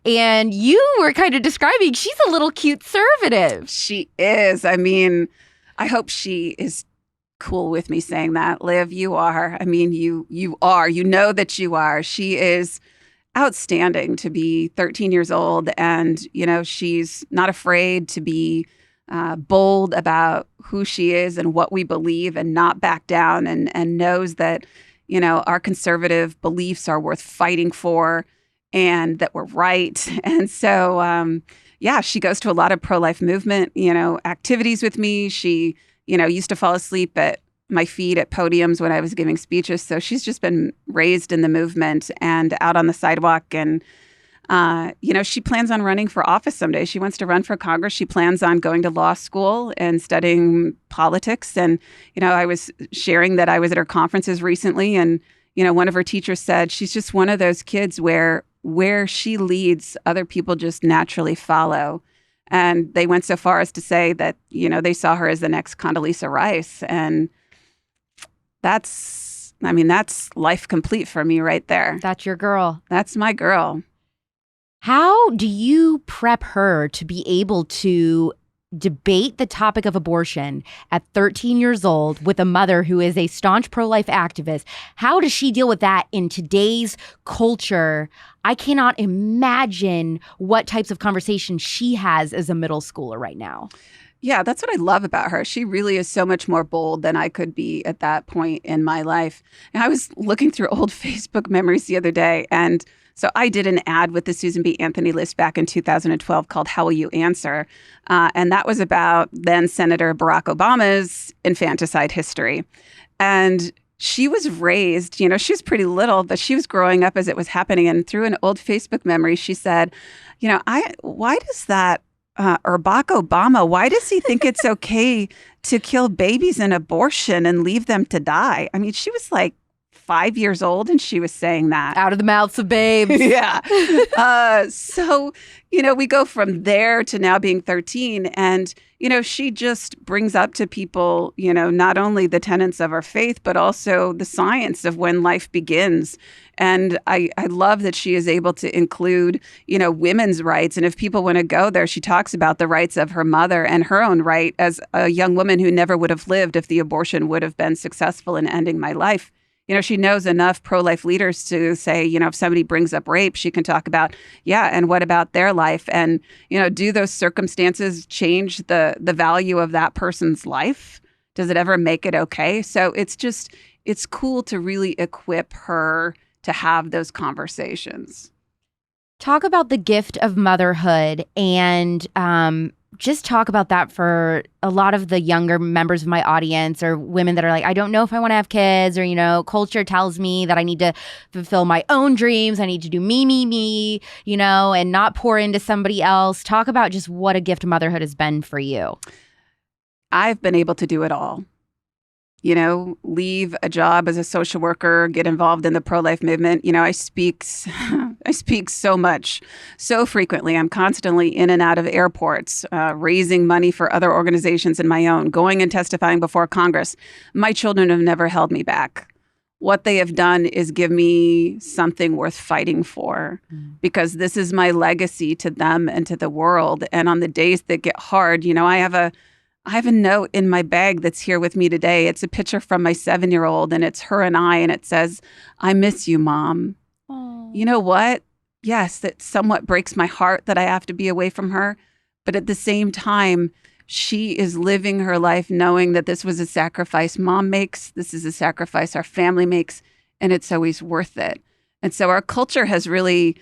And you were kind of describing she's a little cute conservative. She is. I mean, I hope she is cool with me saying that. Liv, you are. I mean, you are. You know that you are. She is outstanding to be 13 years old. And, you know, she's not afraid to be bold about who she is and what we believe and not back down and knows that, you know, our conservative beliefs are worth fighting for and that we're right. And so, she goes to a lot of pro-life movement, you know, activities with me. She used to fall asleep at my feet at podiums when I was giving speeches. So she's just been raised in the movement and out on the sidewalk. And, she plans on running for office someday. She wants to run for Congress. She plans on going to law school and studying politics. And, I was sharing that I was at her conferences recently. And, one of her teachers said she's just one of those kids where she leads, other people just naturally follow. And they went so far as to say that, they saw her as the next Condoleezza Rice. And that's life complete for me right there. That's your girl. That's my girl. How do you prep her to be able to debate the topic of abortion at 13 years old with a mother who is a staunch pro-life activist? How does she deal with that in today's culture? I cannot imagine what types of conversations she has as a middle schooler right now. Yeah, that's what I love about her. She really is so much more bold than I could be at that point in my life. And I was looking through old Facebook memories the other day, and so I did an ad with the Susan B. Anthony list back in 2012 called How Will You Answer? And that was about then Senator Barack Obama's infanticide history. And she was raised, she was pretty little, but she was growing up as it was happening. And through an old Facebook memory, she said, why does that or Barack Obama, why does he think it's okay to kill babies in abortion and leave them to die? I mean, she was like 5 years old and she was saying that. Out of the mouths of babes. Yeah. So, we go from there to now being 13. And, she just brings up to people, not only the tenets of our faith, but also the science of when life begins. And I love that she is able to include, women's rights. And if people want to go there, she talks about the rights of her mother and her own right as a young woman who never would have lived if the abortion would have been successful in ending my life. She knows enough pro-life leaders to say, if somebody brings up rape, she can talk about, and what about their life? And, do those circumstances change the value of that person's life? Does it ever make it okay? So it's cool to really equip her to have those conversations. Talk about the gift of motherhood and just talk about that for a lot of the younger members of my audience or women that are like, I don't know if I want to have kids, or, culture tells me that I need to fulfill my own dreams. I need to do me, and not pour into somebody else. Talk about just what a gift motherhood has been for you. I've been able to do it all. Leave a job as a social worker, get involved in the pro-life movement. I speak so much, so frequently. I'm constantly in and out of airports, raising money for other organizations and my own, going and testifying before Congress. My children have never held me back. What they have done is give me something worth fighting for, because this is my legacy to them and to the world. And on the days that get hard, I have a note in my bag that's here with me today. It's a picture from my 7-year-old, and it's her and I, and it says, "I miss you, Mom." Aww. You know what? Yes, that somewhat breaks my heart that I have to be away from her. But at the same time, she is living her life knowing that this was a sacrifice Mom makes. This is a sacrifice our family makes, and it's always worth it. And so our culture has really,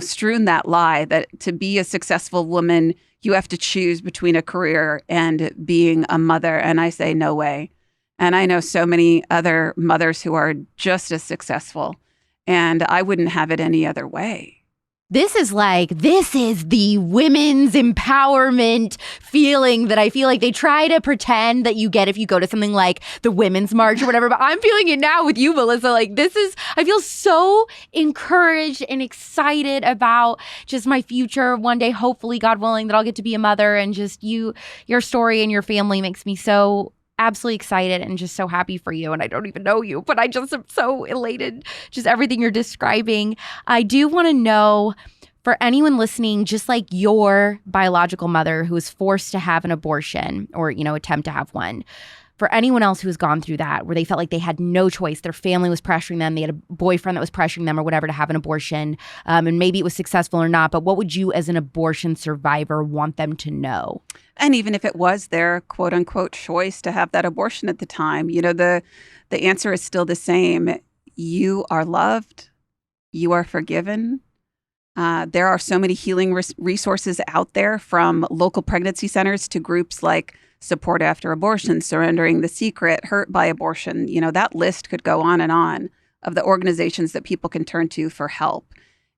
strewn that lie that to be a successful woman, you have to choose between a career and being a mother. And I say, no way. And I know so many other mothers who are just as successful, and I wouldn't have it any other way. This is the women's empowerment feeling that I feel like they try to pretend that you get if you go to something like the Women's March or whatever. But I'm feeling it now with you, Melissa. Like I feel so encouraged and excited about just my future one day, hopefully, God willing, that I'll get to be a mother. And just your story and your family makes me so absolutely excited and just so happy for you. And I don't even know you, but I just am so elated. Just everything you're describing. I do want to know, for anyone listening, just like your biological mother who was forced to have an abortion or, attempt to have one, for anyone else who's gone through that, where they felt like they had no choice, their family was pressuring them, they had a boyfriend that was pressuring them or whatever to have an abortion, and maybe it was successful or not, but what would you as an abortion survivor want them to know? And even if it was their quote unquote choice to have that abortion at the time, the answer is still the same. You are loved. You are forgiven. There are so many healing resources out there, from local pregnancy centers to groups like Support After Abortion, Surrendering the Secret, Hurt by Abortion. That list could go on of the organizations that people can turn to for help.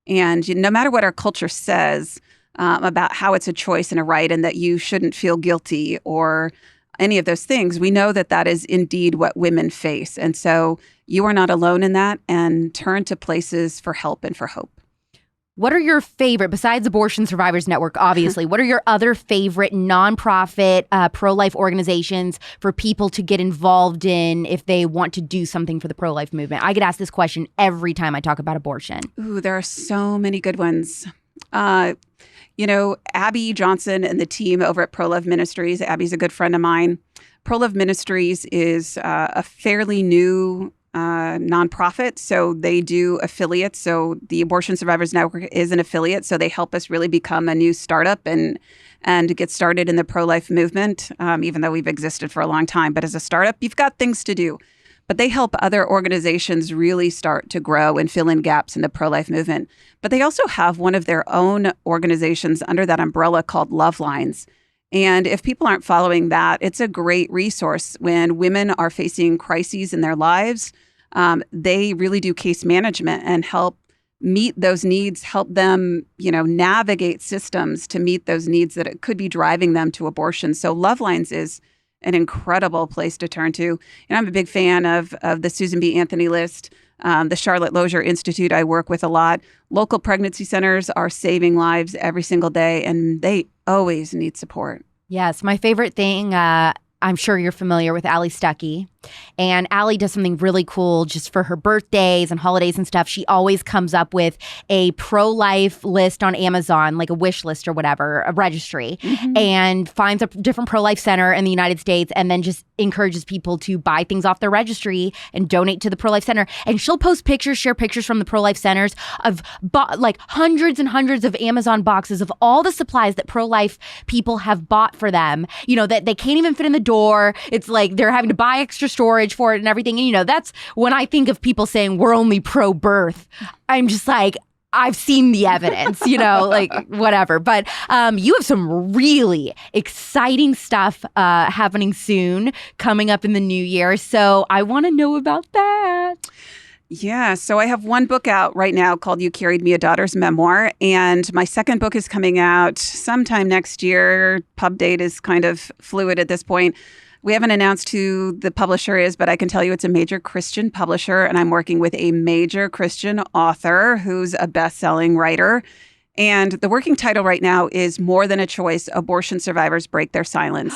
And no matter what our culture says about how it's a choice and a right and that you shouldn't feel guilty or any of those things, we know that that is indeed what women face. And so you are not alone in that, and turn to places for help and for hope. What are your favorite, besides Abortion Survivors Network, obviously, what are your other favorite nonprofit pro-life organizations for people to get involved in if they want to do something for the pro-life movement? I get asked this question every time I talk about abortion. Ooh, there are so many good ones. Abby Johnson and the team over at Pro-Love Ministries, Abby's a good friend of mine. Pro-Love Ministries is a fairly new nonprofit. So they do affiliates. So the Abortion Survivors Network is an affiliate. So they help us really become a new startup and get started in the pro-life movement, even though we've existed for a long time. But as a startup, you've got things to do. But they help other organizations really start to grow and fill in gaps in the pro-life movement. But they also have one of their own organizations under that umbrella called Love Lines. And if people aren't following that, it's a great resource when women are facing crises in their lives. They really do case management and help meet those needs, help them, navigate systems to meet those needs that it could be driving them to abortion. So Love Lines is an incredible place to turn to. And I'm a big fan of the Susan B. Anthony list, the Charlotte Lozier Institute I work with a lot. Local pregnancy centers are saving lives every single day, and they always need support. Yes, my favorite thing, I'm sure you're familiar with Allie Stuckey. And Allie does something really cool just for her birthdays and holidays and stuff. She always comes up with a pro-life list on Amazon, like a wish list or whatever, a registry, and finds a different pro-life center in the United States and then just encourages people to buy things off their registry and donate to the pro-life center. And she'll post pictures, share pictures from the pro-life centers of like hundreds and hundreds of Amazon boxes of all the supplies that pro-life people have bought for them, that they can't even fit in the door. It's like they're having to buy extra storage for it and everything. And, that's when I think of people saying we're only pro-birth, I'm just like, I've seen the evidence, like whatever. But you have some really exciting stuff happening soon, coming up in the new year. So I want to know about that. Yeah. So I have one book out right now called You Carried Me, a Daughter's Memoir. And my second book is coming out sometime next year. Pub date is kind of fluid at this point. We haven't announced who the publisher is, but I can tell you it's a major Christian publisher, and I'm working with a major Christian author who's a best-selling writer. And the working title right now is More Than a Choice, Abortion Survivors Break Their Silence.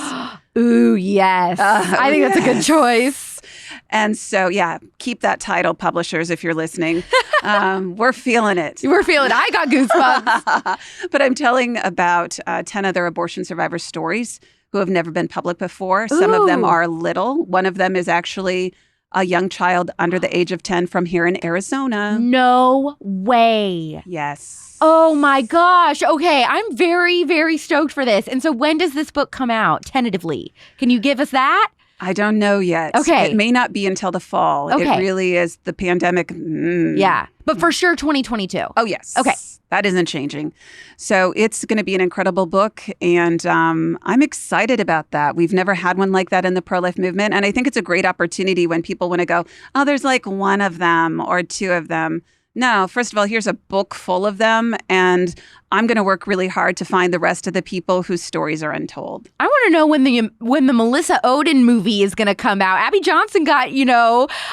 Ooh, yes. I think that's a good choice. And so, yeah, keep that title, publishers, if you're listening. We're feeling it. We're feeling it. I got goosebumps. But I'm telling about 10 other abortion survivor stories who have never been public before. Some of them are little. One of them is actually a young child under the age of 10 from here in Arizona. No way. Yes. Oh my gosh. Okay. I'm very, very stoked for this. And so when does this book come out, tentatively? Can you give us that? I don't know yet. Okay. It may not be until the fall. Okay. It really is the pandemic. Yeah. But for sure 2022. Oh, yes. Okay. That isn't changing. So it's going to be an incredible book. And I'm excited about that. We've never had one like that in the pro-life movement. And I think it's a great opportunity when people want to go, oh, there's like one of them or two of them. No, first of all, here's a book full of them. And I'm going to work really hard to find the rest of the people whose stories are untold. I want to know when the Melissa Ohden movie is going to come out. Abby Johnson got,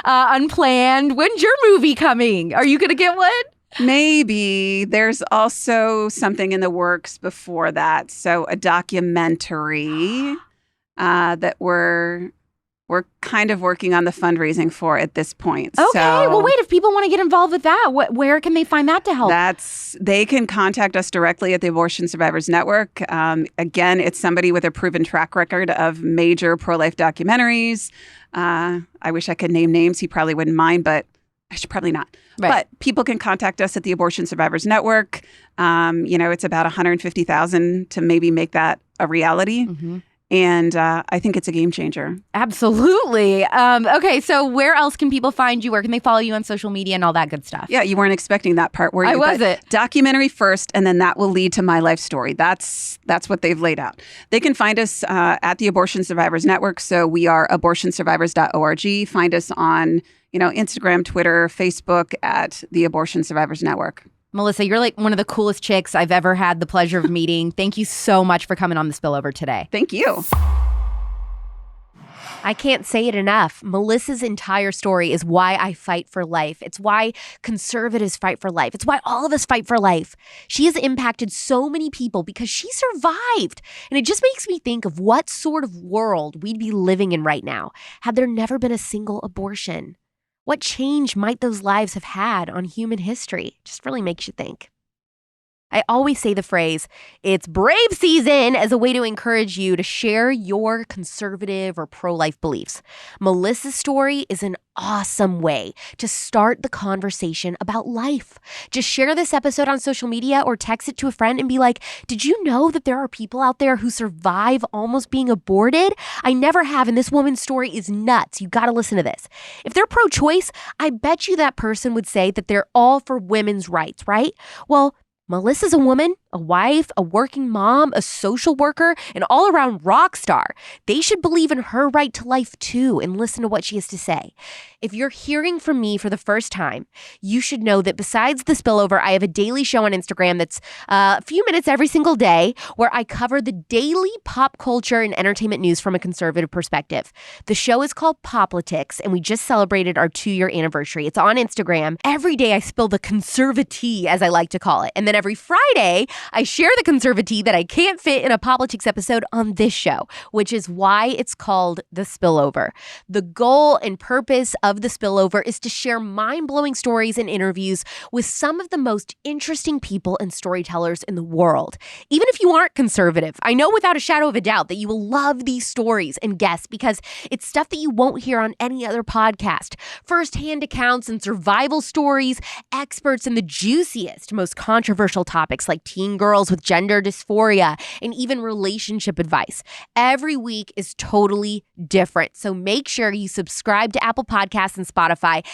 unplanned. When's your movie coming? Are you going to get one? Maybe. There's also something in the works before that. So a documentary that we're kind of working on the fundraising for at this point. Okay. So well, wait, if people want to get involved with that, where can they find that to help? They can contact us directly at the Abortion Survivors Network. Again, it's somebody with a proven track record of major pro-life documentaries. I wish I could name names. He probably wouldn't mind, but I should probably not. Right. But people can contact us at the Abortion Survivors Network. It's about $150,000 to maybe make that a reality. Mm-hmm. And I think it's a game changer. Absolutely. Okay, so where else can people find you? Where can they follow you on social media and all that good stuff? Yeah, you weren't expecting that part, were you? I wasn't. Documentary first, and then that will lead to my life story. That's what they've laid out. They can find us at the Abortion Survivors Network. So we are abortionsurvivors.org. Find us on Instagram, Twitter, Facebook at the Abortion Survivors Network. Melissa, you're like one of the coolest chicks I've ever had the pleasure of meeting. Thank you so much for coming on the Spillover today. Thank you. I can't say it enough. Melissa's entire story is why I fight for life. It's why conservatives fight for life. It's why all of us fight for life. She has impacted so many people because she survived. And it just makes me think of what sort of world we'd be living in right now had there never been a single abortion. What change might those lives have had on human history? Just really makes you think. I always say the phrase, it's brave season, as a way to encourage you to share your conservative or pro-life beliefs. Melissa's story is an awesome way to start the conversation about life. Just share this episode on social media or text it to a friend and be like, did you know that there are people out there who survive almost being aborted? I never have, and this woman's story is nuts. You got to listen to this. If they're pro-choice, I bet you that person would say that they're all for women's rights, right? Well, Melissa's a woman, a wife, a working mom, a social worker, an all-around rock star. They should believe in her right to life too and listen to what she has to say. If you're hearing from me for the first time, you should know that besides the Spillover, I have a daily show on Instagram that's a few minutes every single day where I cover the daily pop culture and entertainment news from a conservative perspective. The show is called Poplitics, and we just celebrated our 2-year anniversary. It's on Instagram. Every day I spill the Conservatea, as I like to call it. And then every Friday, I share the Conservatea that I can't fit in a Poplitics episode on this show, which is why it's called The Spillover. The goal and purpose of The Spillover is to share mind-blowing stories and interviews with some of the most interesting people and storytellers in the world. Even if you aren't conservative, I know without a shadow of a doubt that you will love these stories and guests because it's stuff that you won't hear on any other podcast. First-hand accounts and survival stories, experts in the juiciest, most controversial topics like teen girls with gender dysphoria, and even relationship advice. Every week is totally different. So make sure you subscribe to Apple Podcasts and Spotify.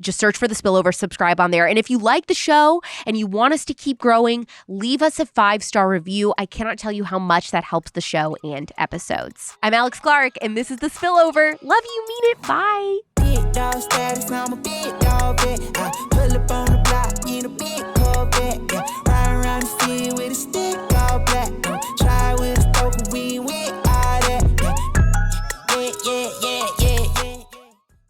Just search for The Spillover, subscribe on there. And if you like the show and you want us to keep growing, leave us a 5-star review. I cannot tell you how much that helps the show and episodes. I'm Alex Clark, and this is The Spillover. Love you, mean it. Bye. Big dog status, I'm a big dog,